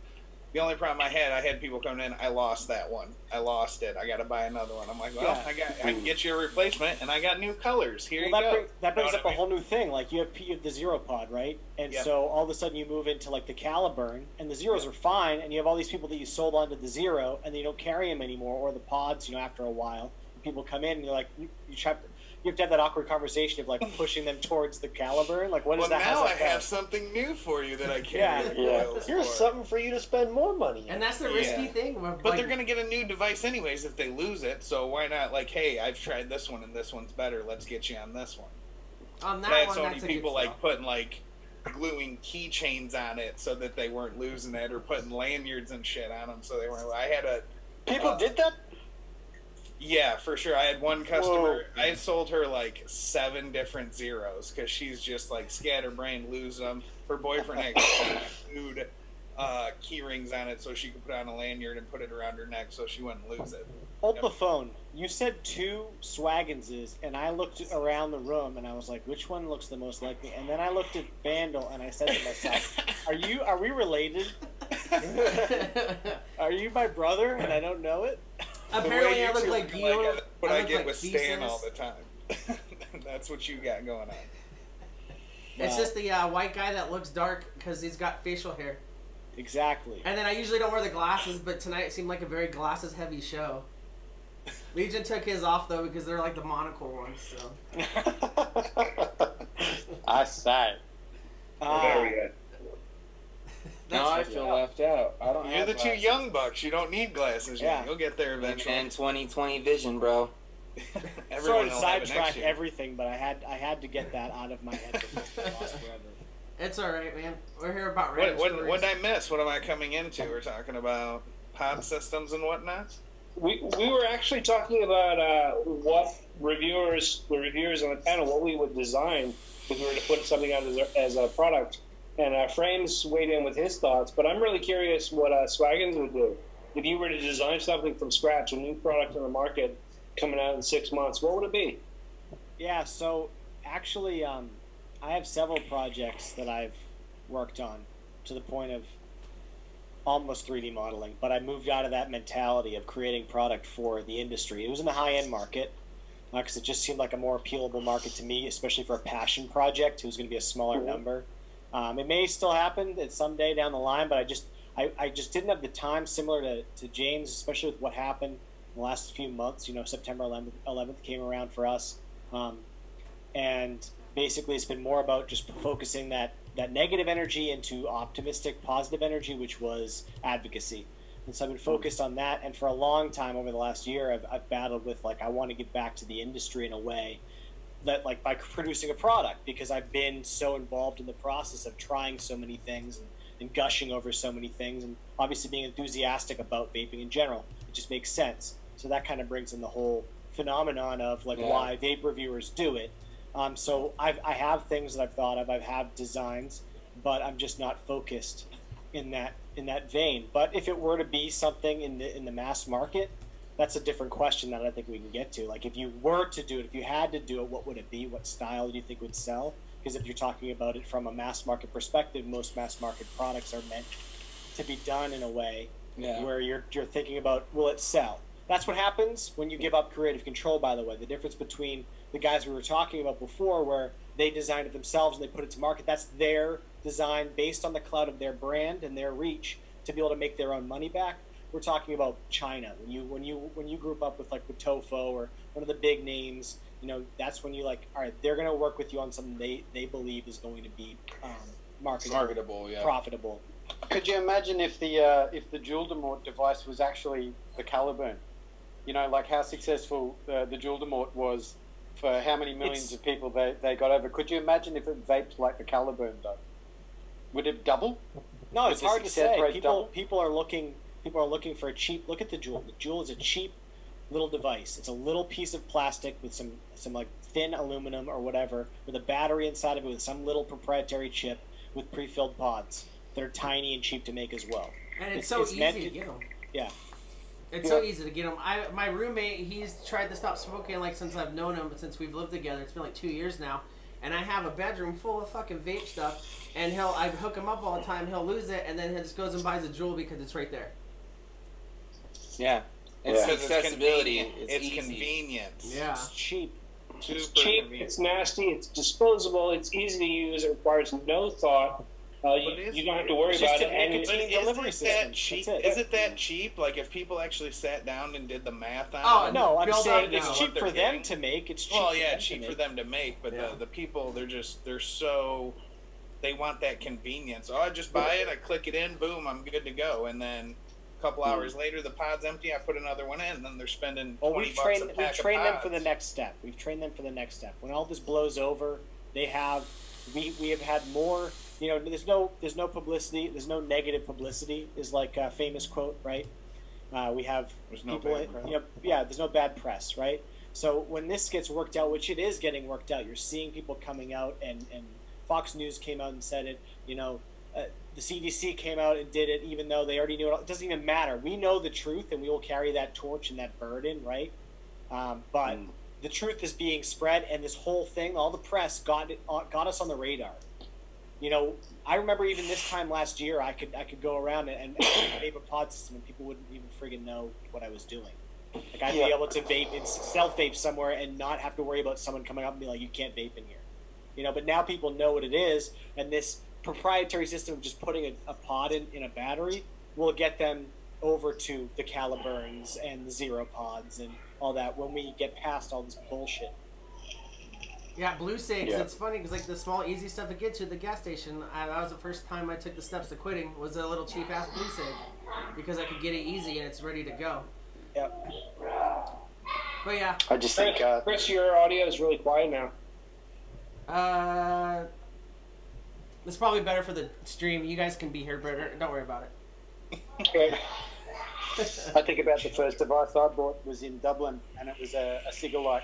The only problem I had people coming in, I lost that one. I lost it. I got to buy another one. I'm like, well, Yeah. I can get you a replacement, and I got new colors. Here Well, you go. that brings up a whole new thing. Like, you have the Zero Pod, right? And so all of a sudden you move into, like, the Caliburn, and the Zeros are fine, and you have all these people that you sold onto the Zero, and then you don't carry them anymore, or the pods, after a while. People come in, and you're like, you have to have that awkward conversation of, like, pushing them towards the Caliburn. Like, what is that? Well, now I have something new for you that I carry the coils Here's for. something for you to spend more money on. And that's the risky thing. But they're going to get a new device anyways if they lose it, so why not, like, hey, I've tried this one and this one's better, let's get you on this one. On that That's one, only that's a people, good like, sell. putting, like, gluing keychains on it so that they weren't losing it, or putting lanyards and shit on them so they weren't. I had a... People did that? Yeah, for sure. I had one customer, I had sold her like 7 different Zeros because she's just like scatterbrained, lose them. Her boyfriend had glued key rings on it so she could put on a lanyard and put it around her neck so she wouldn't lose it. Hold the phone. You said 2 Swagginses, and I looked around the room and I was like, which one looks the most like me? And then I looked at Vandal and I said to myself, are we related? Are you my brother and I don't know it? Apparently I look like you. What I look get like with Stan Thesis. all the time. That's what you got going on. It's just the white guy that looks dark because he's got facial hair. Exactly. And then I usually don't wear the glasses, but tonight it seemed like a very glasses-heavy show. Legion took his off, though, because they're like the monocle ones, so. I say. Very good. Now I feel left out. I don't You're have the 2 glasses. young bucks. You don't need glasses yet. Yeah. You'll get there eventually. And 20/20 vision, bro. Everyone Sorry to will have it next sidetrack year. everything, but I had to get that out of my head before I lost forever. It's alright, man. We're here about random What did I miss? What am I coming into? We're talking about pod systems and whatnot? We were actually talking about what the reviewers on the panel, what we would design if we were to put something out as a product. And Frames weighed in with his thoughts, but I'm really curious what Swaggins would do. If you were to design something from scratch, a new product on the market coming out in 6 months, what would it be? Yeah, so actually, I have several projects that I've worked on to the point of almost 3D modeling, but I moved out of that mentality of creating product for the industry. It was in the high-end market because it just seemed like a more appealable market to me, especially for a passion project. It was going to be a smaller number. It may still happen at someday down the line, but I just didn't have the time, similar to James, especially with what happened in the last few months. September 11th came around for us. And basically it's been more about just focusing that negative energy into optimistic, positive energy, which was advocacy. And so I've been focused on that. And for a long time over the last year, I've battled with, I want to get back to the industry in a way that, by producing a product, because I've been so involved in the process of trying so many things and gushing over so many things, and obviously being enthusiastic about vaping in general. It just makes sense. So that kind of brings in the whole phenomenon of why vape reviewers do it. So I have things that I've thought of. I have designs, but I'm just not focused in that vein. But if it were to be something in the mass market, that's a different question that I think we can get to. If you were to do it, if you had to do it, what would it be? What style do you think would sell? Because if you're talking about it from a mass market perspective, most mass market products are meant to be done in a way where you're thinking about, will it sell? That's what happens when you give up creative control, by the way. The difference between the guys we were talking about before, where they designed it themselves and they put it to market, that's their design based on the clout of their brand and their reach to be able to make their own money back. We're talking about China. When you group up with Tofo or one of the big names, that's when you all right, they're going to work with you on something they believe is going to be marketable, profitable. Could you imagine if the Juul-de-Mort device was actually the Caliburn? How successful the Juul-de-Mort was for how many millions of people they got over. Could you imagine if it vaped like the Caliburn does? Would it double? No, it's hard to say. People are looking for a cheap. Look at the Juul. The Juul is a cheap little device. It's a little piece of plastic with some thin aluminum or whatever, with a battery inside of it, with some little proprietary chip with pre-filled pods that are tiny and cheap to make as well. And it's so easy to get them. Yeah. It's so easy to get them. My roommate, he's tried to stop smoking since I've known him, since we've lived together. It's been 2 years now. And I have a bedroom full of fucking vape stuff. And I hook him up all the time. He'll lose it, and then he just goes and buys a Juul because it's right there. Yeah. It's accessibility. It's easy. Convenience. Yeah. It's cheap. It's cheap, it's nasty, it's disposable, it's easy to use, it requires no thought. You don't have to worry about it. And is it that cheap? Is it cheap? If people actually sat down and did the math on it? No, I'm saying it's cheap for them to make. It's cheap. Well, yeah, cheap for them to make, but the people, they want that convenience. Oh, I just buy it, I click it in, boom, I'm good to go. And then a couple hours later, the pod's empty, I put another one in, and then they're spending $20 a pack We've trained them for the next step. When all this blows over, we have had more. There's no publicity. There's no negative publicity. Is a famous quote, right? We have there's no people. There's no bad press, right? So when this gets worked out, which it is getting worked out, you're seeing people coming out, and Fox News came out and said it. The CDC came out and did it, even though they already knew it. It doesn't even matter. We know the truth, and we will carry that torch and that burden, right? But the truth is being spread, and this whole thing, all the press got us on the radar. I remember even this time last year, I could go around and vape a pod system, and people wouldn't even friggin' know what I was doing. I'd be able to vape and self-vape somewhere and not have to worry about someone coming up and be like, "You can't vape in here." But now people know what it is, and this proprietary system of just putting a pod in a battery will get them over to the Caliburns and the Zero Pods and all that when we get past all this bullshit. Yeah, blue cigs. Yeah. It's funny because the small, easy stuff to get to at the gas station. That was the first time I took the steps to quitting. Was a little cheap ass blue cig because I could get it easy and it's ready to go. Yep. But yeah. I just think, Chris, your audio is really quiet now. It's probably better for the stream. You guys can be here better. Don't worry about it. Okay. I think about the first device I bought was in Dublin, and it was a Cigalite,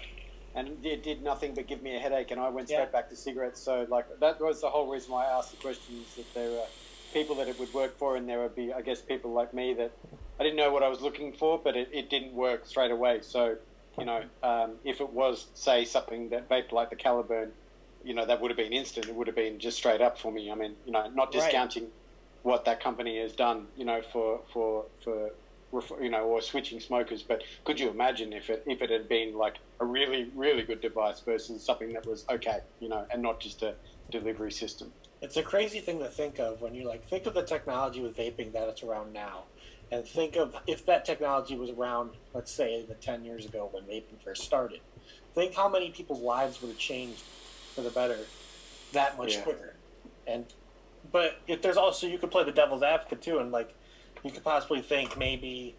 and it did nothing but give me a headache, and I went straight back to cigarettes. So, that was the whole reason why I asked the question, is that there were people that it would work for, and there would be, I guess, people like me that I didn't know what I was looking for, but it didn't work straight away. So, if it was, say, something that vaped like the Caliburn, that would have been instant. It would have been just straight up for me. I mean, not discounting what that company has done, for or switching smokers. But could you imagine if it had been like a really, really good device versus something that was okay, and not just a delivery system? It's a crazy thing to think of when you think of the technology with vaping that it's around now, and think of if that technology was around, let's say, 10 years ago when vaping first started. Think how many people's lives would have changed for the better that much quicker. But if there's also, you could play the devil's advocate too, and you could possibly think maybe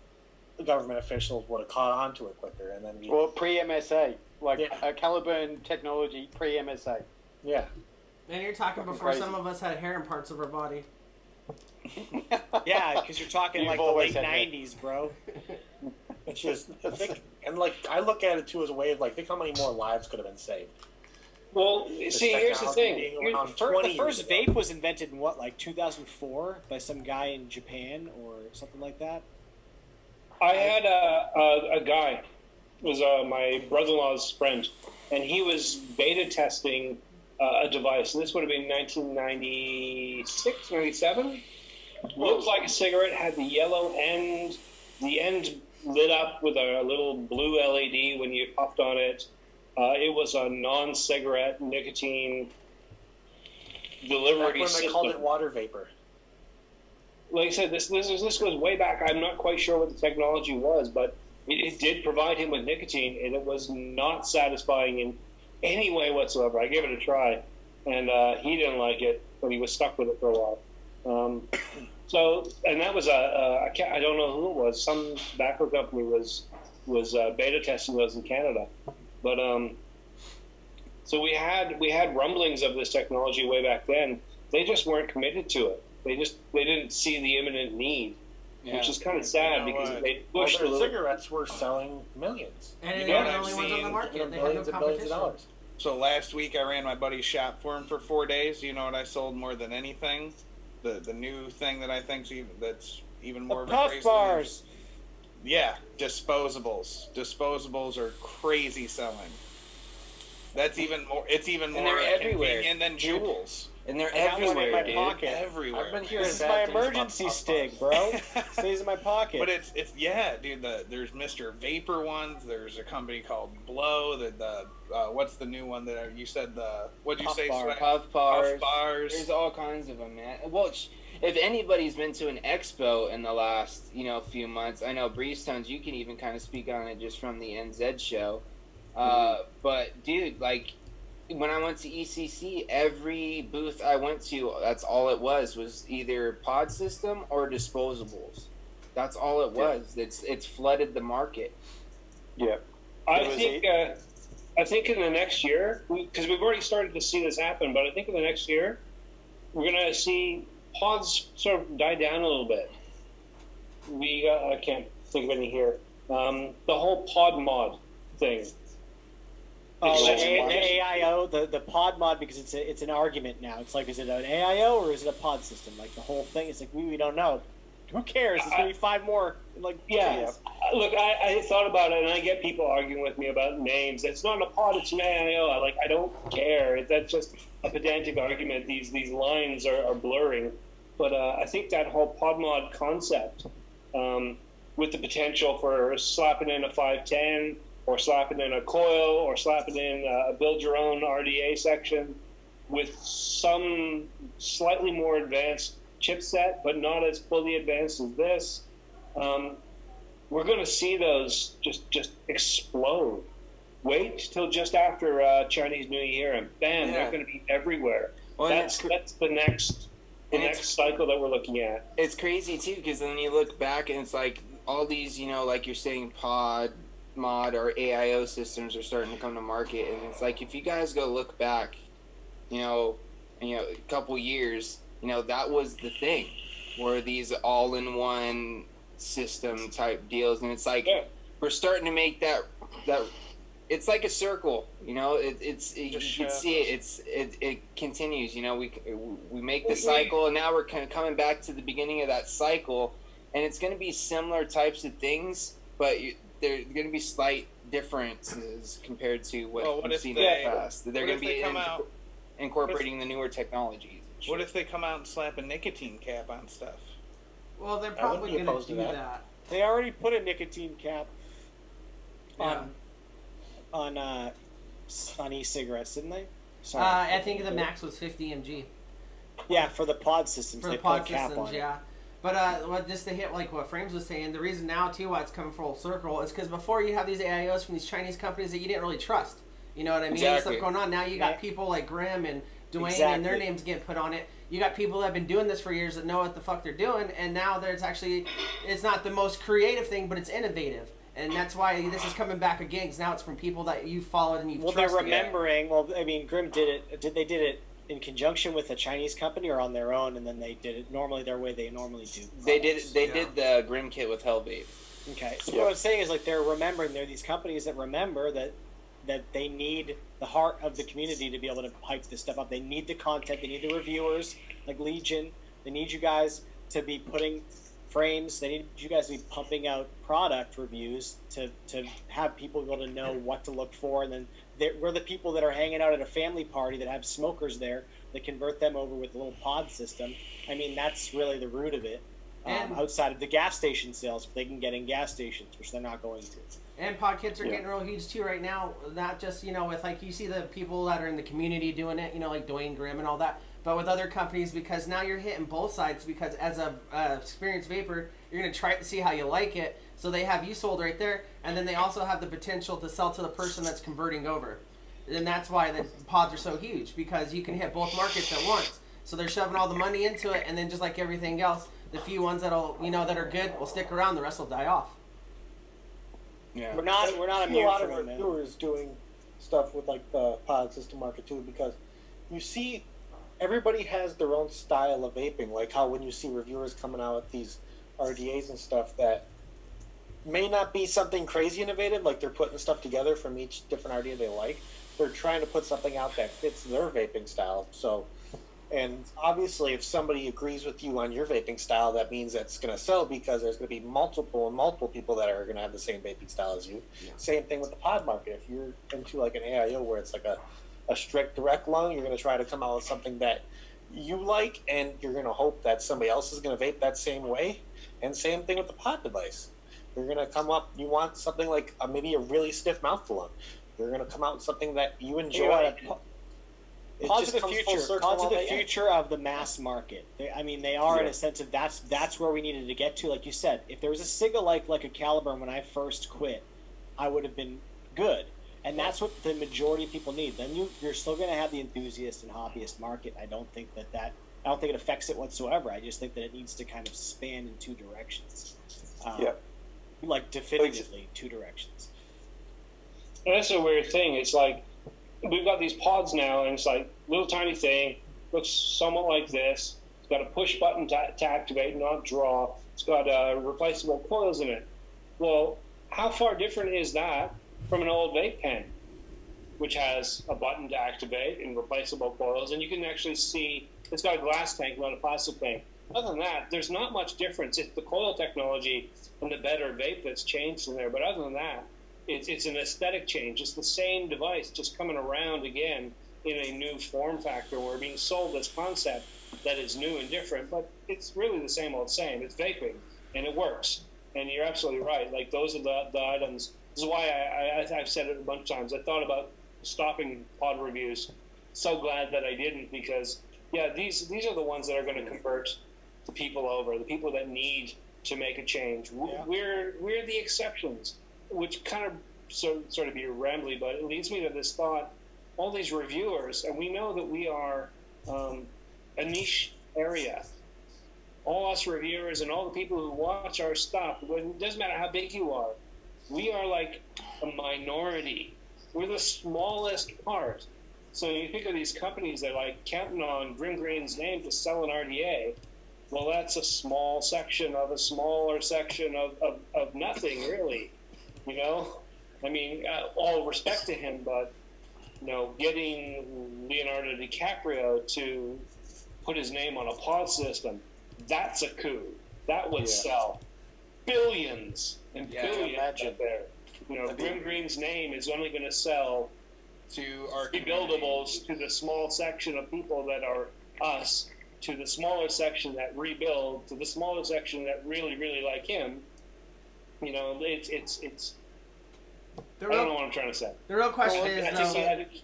the government officials would have caught on to it quicker, and then Or pre-MSA, Caliburn technology pre-MSA. Yeah. And you're talking Fucking before crazy. some of us had hair in parts of our body. Yeah, because you're talking You've like the always late had that. '90s, bro. It's just I look at it too as a way of think how many more lives could have been saved. Well, see, here's the technology thing. being around The 20 first years ago. vape was invented in what, 2004, by some guy in Japan or something like that. I had a guy, was my brother-in-law's friend, and he was beta testing a device, and this would have been 1996, 97. Looked like a cigarette, had the yellow end, the end lit up with a little blue LED when you puffed on it. It was a non-cigarette nicotine delivery Back when system. they called it water vapor. Like I said, this goes way back. I'm not quite sure what the technology was, but it did provide him with nicotine, and it was not satisfying in any way whatsoever. I gave it a try, and he didn't like it, but he was stuck with it for a while. And that was I don't know who it was. Some tobacco company was beta testing those in Canada, but so we had rumblings of this technology way back then. They just weren't committed to it. They didn't see the imminent need, which is kind of sad because they pushed their a little. cigarettes were selling millions. And You they know were what the I've only ones on the seen? market. They had no Billions and billions of competition. dollars. So last week I ran my buddy's shop for him for 4 days. You know what I sold more than anything? The new thing that I think's that's even more of a Puff crazy bars. Yeah, disposables. Disposables are crazy selling. That's even more. It's even more they're everywhere. convenient than jewels. And they're I got one in everywhere, my dude. pocket. Everywhere. I've been hearing This is bad my things about emergency puff stick, bars. bro. Stays in my pocket. But it's yeah, dude. There's Mr. Vapor ones. There's a company called Blow. What's the new one that you said? What'd you Puff say? bar. Swag? Puff bars. Puff bars. There's all kinds of them, man. Well, if anybody's been to an expo in the last, few months, I know Breeze Tones, you can even kind of speak on it just from the NZ show. But, dude, when I went to ECC, every booth I went to, that's all it was either pod system or disposables. That's all it was. It's flooded the market. Yeah. I think in the next year, because we've already started to see this happen, but I think in the next year, we're going to see pods sort of die down a little bit. I can't think of any here. The whole pod mod thing. Oh, the It's just- AIO, the pod mod, because it's an argument now. It's is it an AIO or is it a pod system? The whole thing is we don't know. Who cares? There's going to be 5 more. Yeah. Look, I thought about it, and I get people arguing with me about names. It's not a pod; it's an AIO. I don't care. That's just a pedantic argument. These lines are blurring. But I think that whole pod mod concept, with the potential for slapping in a 510, or slapping in a coil, or slapping in a build your own RDA section, with some slightly more advanced chipset, but not as fully advanced as this. We're going to see those just explode. Wait till just after Chinese New Year, and bam, they're going to be everywhere. Well, That's the next cycle that we're looking at. It's crazy, too, because then you look back and it's all these, like you're saying, pod, mod, or AIO systems are starting to come to market. And it's if you guys go look back, a couple years, that was the thing, were these all-in-one system type deals, and it's we're starting to make that it's like a circle, you can see it continues. We make the cycle, and now we're kind of coming back to the beginning of that cycle, and it's going to be similar types of things, but they're going to be slight differences compared to what we've seen in the past. They're going to be incorporating the newer technologies. What if they come out and slap a nicotine cap on stuff? Well, they're I wouldn't probably be going to opposed to do that. that. They already put a nicotine cap Yeah. on e-cigarettes, didn't they? Sorry. I think the max was 50 mg Yeah, for the pod systems, for they the pod put a cap systems. on it. Yeah. But just to hit like what Frames was saying, the reason now too why it's coming full circle is because before you have these AIOs from these Chinese companies that you didn't really trust. You know what I mean? Exactly. Stuff going on. Now you got people like Grimm and Dwayne and their Exactly. names getting put on it. You got people that have been doing this for years that know what the fuck they're doing, and now there's actually, it's not the most creative thing, but it's innovative. And that's why this is coming back again, because now it's from people that you've followed and you've Well, trusted. they're remembering. Well, I mean, Grimm did it. They did it in conjunction with a Chinese company or on their own, and then they did it normally their way they normally do. They did the Grimm kit with Hellvape. Okay, so what I'm saying is like they're remembering. They're these companies that remember that they need the heart of the community to be able to hype this stuff up. They need the content. They need the reviewers like Legion. They need you guys to be putting frames. They need you guys to be pumping out product reviews to have people be able to know what to look for. And then we're the people that are hanging out at a family party that have smokers there that convert them over with a little pod system. I mean, that's really the root of it. Outside of the gas station sales, if they can get in gas stations, which they're not going to. And pod kits are getting real huge too right now. Not just, with like you see the people that are in the community doing it, like Dwayne Grimm and all that, but with other companies, because now you're hitting both sides, because as a experienced vapor, you're going to try to see how you like it. So they have you sold right there, and then they also have the potential to sell to the person that's converting over. And that's why the pods are so huge, because you can hit both markets at once. So they're shoving all the money into it, and then just like everything else, the few ones that'll that are good will stick around. The rest will die off. Yeah. We're not I see a immune lot from of it, man. reviewers doing stuff with like the pod system market too, because you see everybody has their own style of vaping. Like how when you see reviewers coming out with these RDAs and stuff that may not be something crazy innovative, like they're putting stuff together from each different RDA they like. They're trying to put something out that fits their vaping style. So, and obviously, if somebody agrees with you on your vaping style, that means that's going to sell because there's going to be multiple people that are going to have the same vaping style as you. Yeah. Same thing with the pod market. If you're into like an AIO where it's like a strict direct lung, you're going to try to come out with something that you like, and you're going to hope that somebody else is going to vape that same way. And same thing with the pod device. You're going to come up, you want something like maybe a really stiff mouthful lung. You're going to come out with something that you enjoy. Pods of the future of the mass market. They are in a sense of that's where we needed to get to. Like you said, if there was a Siga like a Caliburn when I first quit, I would have been good. And that's what the majority of people need. Then you're still going to have the enthusiast and hobbyist market. I don't think it affects it whatsoever. I just think that it needs to kind of span in two directions. Like definitively two directions. And that's a weird thing. It's like we've got these pods now, and it's like little tiny thing, looks somewhat like this. It's got a push button to activate, not draw. It's got replaceable coils in it. Well, how far different is that from an old vape pen, which has a button to activate and replaceable coils, and you can actually see it's got a glass tank, not a plastic tank. Other than that, there's not much difference. It's the coil technology and the better vape that's changed in there, but other than that, it's an aesthetic change. It's the same device just coming around again in a new form factor. We're being sold this concept that is new and different, but it's really the same old same. It's vaping, and it works. And you're absolutely right. Like, those are the items. This is why I've said it a bunch of times. I thought about stopping pod reviews. So glad that I didn't, because, these are the ones that are going to convert the people over, the people that need to make a change. Yeah. We're the exceptions, which kind of sort of be rambly, but it leads me to this thought. All these reviewers, and we know that we are a niche area. All us reviewers and all the people who watch our stuff, it doesn't matter how big you are, we are like a minority. We're the smallest part. So you think of these companies that are like counting on Grimm Green's name to sell an RDA. Well, that's a small section of a smaller section of nothing, really. I mean, all respect to him, but getting Leonardo DiCaprio to put his name on a pod system, that's a coup. That would sell billions and billions out there. Grimm Green's name is only going to sell to our rebuildables to the small section of people that are us to the smaller section that rebuild to the smaller section that really, really like him. You know, it's. I don't know what I'm trying to say. The real question Well, is, I though, think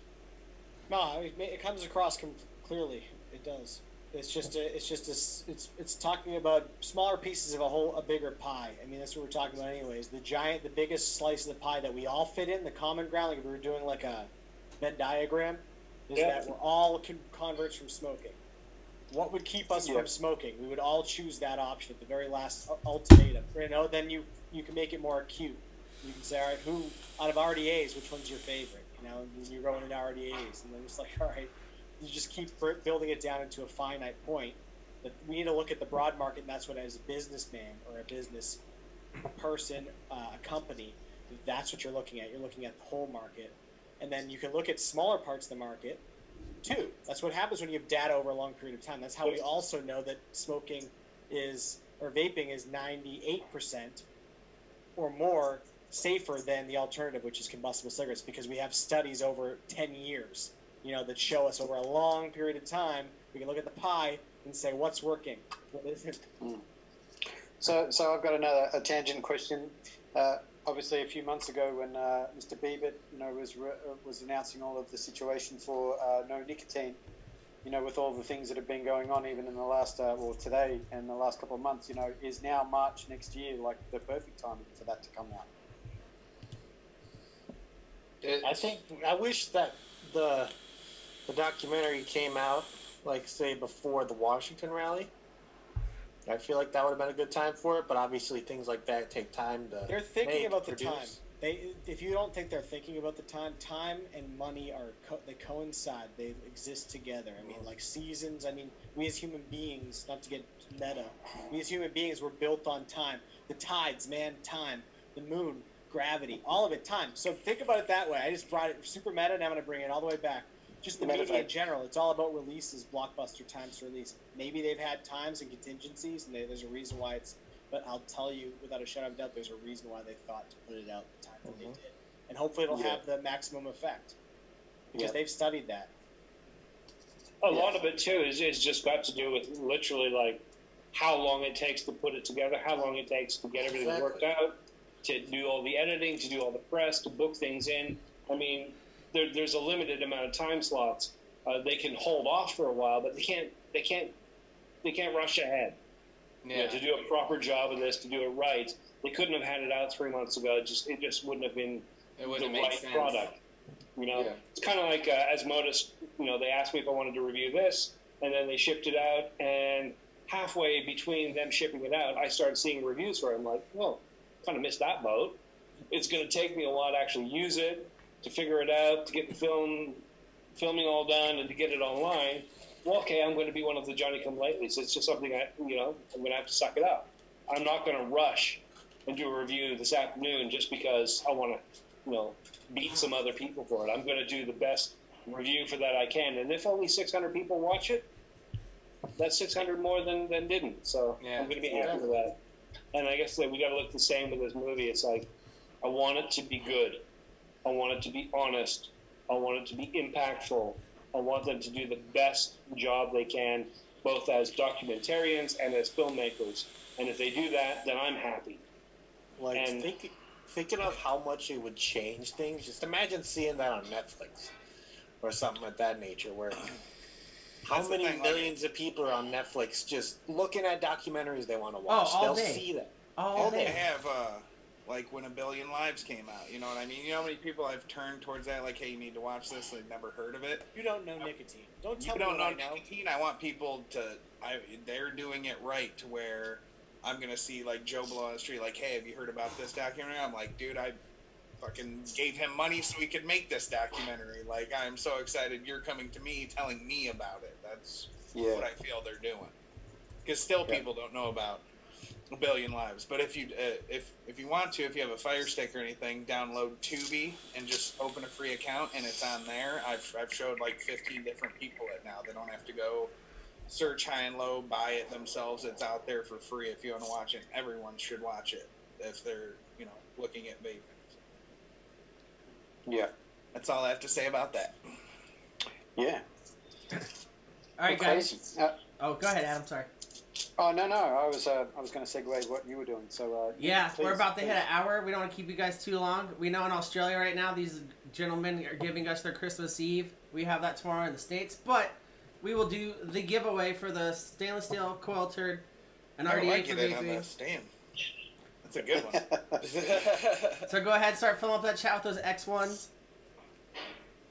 No, it comes across clearly. It does. It's talking about smaller pieces of a bigger pie. I mean, that's what we're talking about, anyways. The biggest slice of the pie that we all fit in, the common ground. Like if we were doing like a Venn diagram, is that we're all converts from smoking. What would keep us from smoking? We would all choose that option at the very last ultimatum. You know, then you can make it more acute. You can say, all right, who out of RDAs, which one's your favorite? You know, and you're going into RDAs, and then it's like, all right, you just keep building it down into a finite point. But we need to look at the broad market, and that's what, as a businessman or a business person, a company, that's what you're looking at. You're looking at the whole market, and then you can look at smaller parts of the market too. That's what happens when you have data over a long period of time. That's how we also know that smoking or vaping is 98% or more safer than the alternative, which is combustible cigarettes, because we have studies over 10 years, you know, that show us over a long period of time. We can look at the pie and say what's working, what isn't. So I've got a tangent question. Obviously, a few months ago, when Mr. Bieber, you know, was announcing all of the situation for no nicotine, you know, with all the things that have been going on, even in the last, today and the last couple of months, you know, is now March next year like the perfect time for that to come out? I wish that the documentary came out, like, say, before the Washington rally. I feel like that would have been a good time for it, but obviously things like that take time to. They're thinking about the produce. time. If you don't think they're thinking about the time and money they coincide. They exist together. I mean, like seasons. I mean, we as human beings, not to get meta, we as human beings were built on time. The tides, man, time. The moon, gravity, all of it, time. So think about it that way. I just brought it super meta, and I'm going to bring it all the way back. Just the media in general. It's all about releases, blockbuster times to release. Maybe they've had times and contingencies, and there's a reason why it's. But I'll tell you, without a shadow of doubt, there's a reason why they thought to put it out the time that they did, and hopefully it'll have the maximum effect because they've studied that. a lot of it too is just got to do with literally like how long it takes to put it together, how long it takes to get everything worked out, to do all the editing, to do all the press, to book things in. I mean, there's a limited amount of time slots. They can hold off for a while, but they can't rush ahead. Yeah. You know, to do a proper job of this, to do it right. They couldn't have had it out 3 months ago. It just wouldn't have been the right product. You know, it's kind of like as Modus. You know, they asked me if I wanted to review this, and then they shipped it out. And halfway between them shipping it out, I started seeing reviews for it. I'm like, well, kind of missed that boat. It's going to take me a while to actually use it, to figure it out, to get the filming all done, and to get it online. Well, okay, I'm going to be one of the Johnny-come-latelys. It's just something I'm going to have to suck it up. I'm not going to rush and do a review this afternoon just because I want to, beat some other people for it. I'm going to do the best review for that I can. And if only 600 people watch it, that's 600 more than didn't. So I'm going to be happy with that. And I guess that we got to look the same with this movie. It's like, I want it to be good. I want it to be honest. I want it to be impactful. I want them to do the best job they can, both as documentarians and as filmmakers. And if they do that, then I'm happy. Thinking of how much it would change things, just imagine seeing that on Netflix or something of that nature, where how many millions of people are on Netflix just looking at documentaries they want to watch. They'll day. See that. All day. They have, like when A Billion Lives came out, you know what I mean? You know how many people I've turned towards that, like, hey, you need to watch this, they've never heard of it? You don't know nicotine. Don't tell me you don't know right nicotine. Now. I want people they're doing it right to where I'm going to see, like, Joe Blow on the street, like, hey, have you heard about this documentary? I'm like, dude, I fucking gave him money so he could make this documentary. Like, I'm so excited you're coming to me telling me about it. That's what I feel they're doing. Because still people don't know about A Billion Lives. But if you want to, if you have a Fire Stick or anything, download Tubi and just open a free account and it's on there. I've showed like 15 different people it now. They don't have to go search high and low, buy it themselves. It's out there for free if you want to watch it. Everyone should watch it if they're, looking at vaping. Yeah. That's all I have to say about that. Yeah. All right, Crazy. guys. Oh, go ahead, Adam. Sorry. Oh no, I was going to segue what you were doing. So Yeah, please, we're about to please. hit an hour. We don't want to keep you guys too long. We know in Australia right now, these gentlemen are giving us their Christmas Eve. We have that tomorrow in the States, but we will do the giveaway for the stainless steel coil turd, an I RDA like for it in on vaping. the stand. That's a good one. So go ahead, start filling up that chat with those X1s.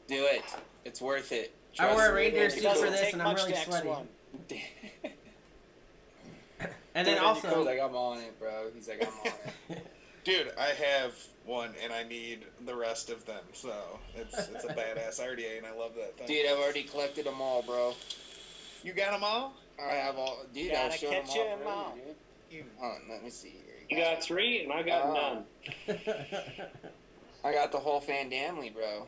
Do it. It's worth it. I wore a Trust me. reindeer It suit doesn't for this, take and I'm much really to sweaty. X1. And then He's also, like, I'm on it, bro. He's like, I'm on it. Dude, I have one, and I need the rest of them. So it's a badass RDA, and I love that thing. Dude, I've already collected them all, bro. You got them all? I have all. Dude, I was Gotta showing them catch all 'em all. earlier, dude. Hold on, let me see here. You got 3, and I got none. I got the whole Fandamly, bro.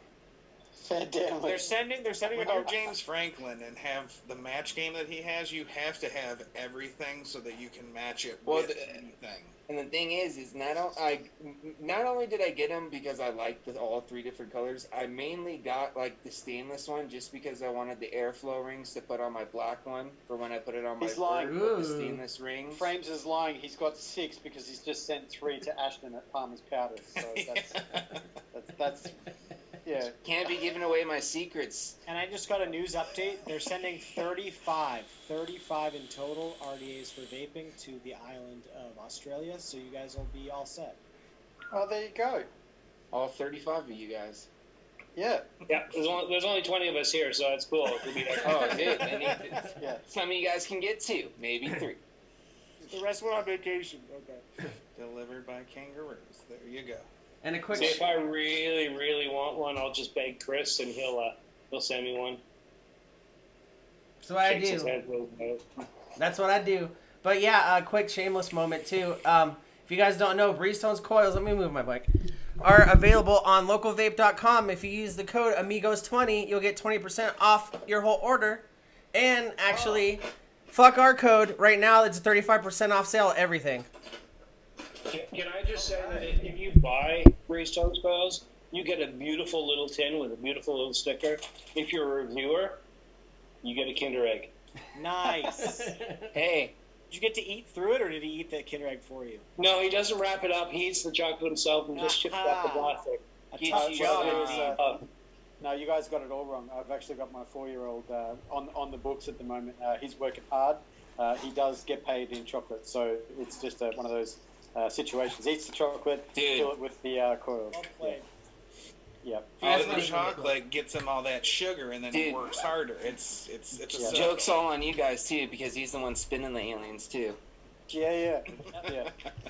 Damn, They're sending When about you're James Franklin and have the match game that he has, you have to have everything so that you can match it with anything. And the thing is not only did I get them because I liked all 3 different colors, I mainly got like the stainless one just because I wanted the airflow rings to put on my black one for when I put it on my He's lying. bird with the stainless rings. Frames is lying. He's got 6 because he's just sent 3 to Ashton at Palmer's Powders. So that's yeah. Can't be giving away my secrets. And I just got a news update. They're sending 35 in total RDAs for vaping to the island of Australia, so you guys will be all set. Oh, there you go. All 35 of you guys. Yeah. Yeah, there's only 20 of us here, so it's cool. We'll be there. Oh, dude. Then Yeah. some of you guys can get 2, maybe 3. The rest were on vacation. Okay. Delivered by kangaroos. There you go. and a quick. See, if I really, really want one, I'll just beg Chris, and he'll send me one. So what I Shakes his do. head, will no. That's what I do. But yeah, a quick shameless moment too. If you guese don't know, Breestone's coils, let me move my bike, are available on localvape.com. If you use the code Amigos20, you'll get 20% off your whole order. And actually, fuck our code. Right now, it's a 35% off sale, everything. Can I just say that if you buy Greystone Coils, you get a beautiful little tin with a beautiful little sticker. If you're a reviewer, you get a Kinder Egg. Nice. Hey. Did you get to eat through it, or did he eat the Kinder Egg for you? No, he doesn't wrap it up. He eats the chocolate himself and just chips off the plastic. A Get tough you job. some. No, you guys got it all wrong. I've actually got my 4-year-old on the books at the moment. He's working hard. He does get paid in chocolate, so it's just one of those situations. Eats the chocolate, Dude. fill it with the coils. Well played. Yeah. All That's the what chocolate gets him all that sugar, and then he Dude. works harder. It's a circle. Joke's all on you guys, too, because he's the one spinning the aliens, too. Yeah.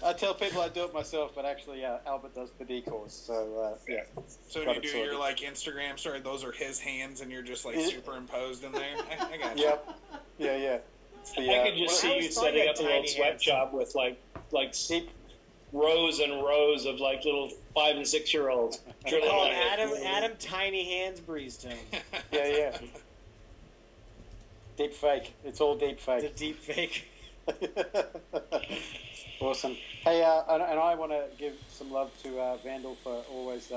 I tell people I do it myself, but actually, Albert does the decors. So yeah. So when Got you it do sorted. your like Instagram story, those are his hands, and you're just like superimposed in there. I got you. Yep. Yeah. It's the, I could just well, I see you always thought setting you up had a little tiny sweat hands. shop with like rows and rows of like little 5 and 6 year olds. They call him Adam Tiny Hands Breezestone. Yeah. Deep fake. It's all deep fake. The deep fake. Awesome. Hey, and I want to give some love to Vandal for always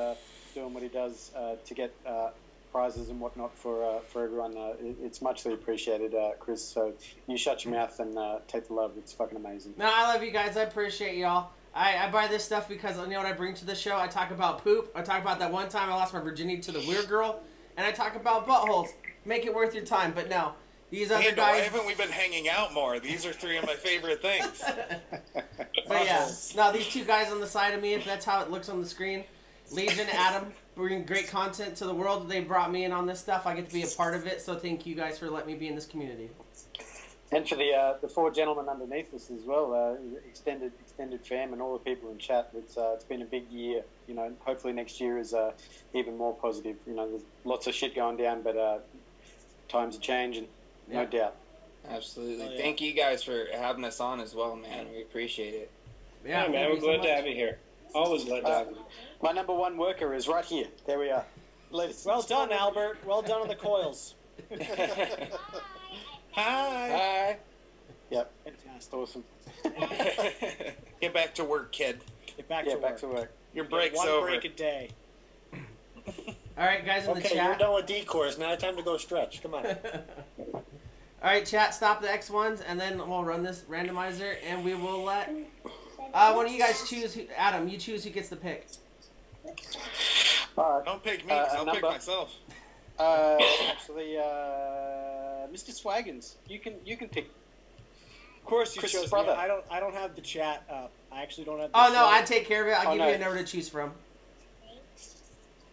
doing what he does to get prizes and whatnot for everyone. It's muchly appreciated, Chris. So you shut your mouth and take the love. It's fucking amazing. No, I love you guys. I appreciate y'all. I buy this stuff because you know what I bring to the show? I talk about poop. I talk about that one time I lost my virginity to the weird girl. And I talk about buttholes. Make it worth your time. But no, these other Handle, why guys... haven't we been hanging out more? These are 3 of my favorite things. But yeah, no, these 2 guys on the side of me, if that's how it looks on the screen, Legion, Adam, bring great content to the world. They brought me in on this stuff. I get to be a part of it. So thank you guys for letting me be in this community. And for the 4 gentlemen underneath us as well, extended fam and all the people in chat. It's been a big year. You know, hopefully next year is even more positive. You know, there's lots of shit going down, but times are changing, no doubt. Absolutely. Oh, yeah. Thank you guys for having us on as well, man. We appreciate it. Yeah, man, thank we're you so glad much. to have you here. Always glad to have you. My number 1 worker is right here. There we are. Ladies. Well done, Albert. Well done on the coils. Hi. Hi. Yep. Fantastic. Awesome. Get back to work, kid. Get back Yeah, to back work. to work. Your break's One over. break a day. All right, guys in the Okay, you're chat. done with decors. Now it's time to go stretch. Come on. All right, chat, stop the X1s, and then we'll run this randomizer, and we will let one of you guys choose. Adam, you choose who gets the pick. Don't pick me, 'cause I'll pick number. myself. Actually, Mr. Swaggins, you can pick. Of course, you Chris's chose brother. me. I don't have the chat up. I actually don't have. The Oh no, show. I take care of it. I'll give no. you a number to choose from.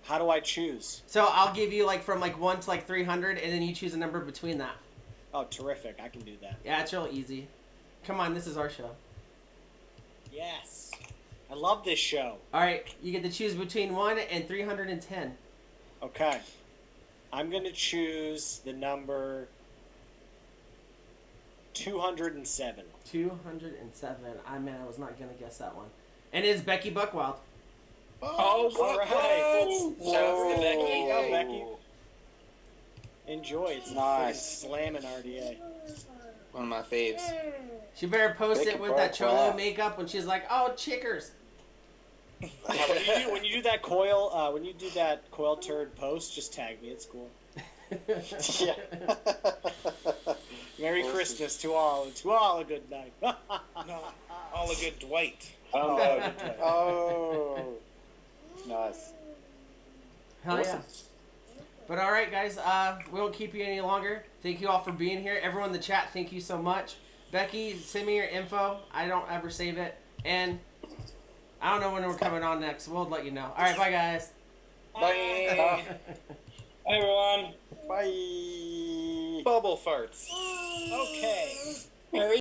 How do I choose? So I'll give you like from like 1 to like 300, and then you choose a number between that. Oh, terrific! I can do that. Yeah, it's real easy. Come on, this is our show. Yes, I love this show. All right, you get to choose between 1 and 310. Okay, I'm gonna choose the number 207. 207. I was not gonna guess that one. And it's Becky Buckwild. Oh, All right. Shouts to Becky. Go, Becky. Enjoy. It's Nice. slamming RDA. One of my faves. She better post Becky it with that cholo Buckwild. makeup when she's like, "Oh, chickers." When you do that coil turd post, just tag me. It's cool. Yeah. Merry Christmas to all. To all a good night. No, all a good Dwight. Oh, nice. Hell yeah. But all right, guys, we won't keep you any longer. Thank you all for being here. Everyone in the chat, thank you so much. Becky, send me your info. I don't ever save it. And I don't know when we're coming on next. We'll let you know. All right, bye, guys. Bye. Hi, everyone. Bye. Bubble farts. Okay. Merry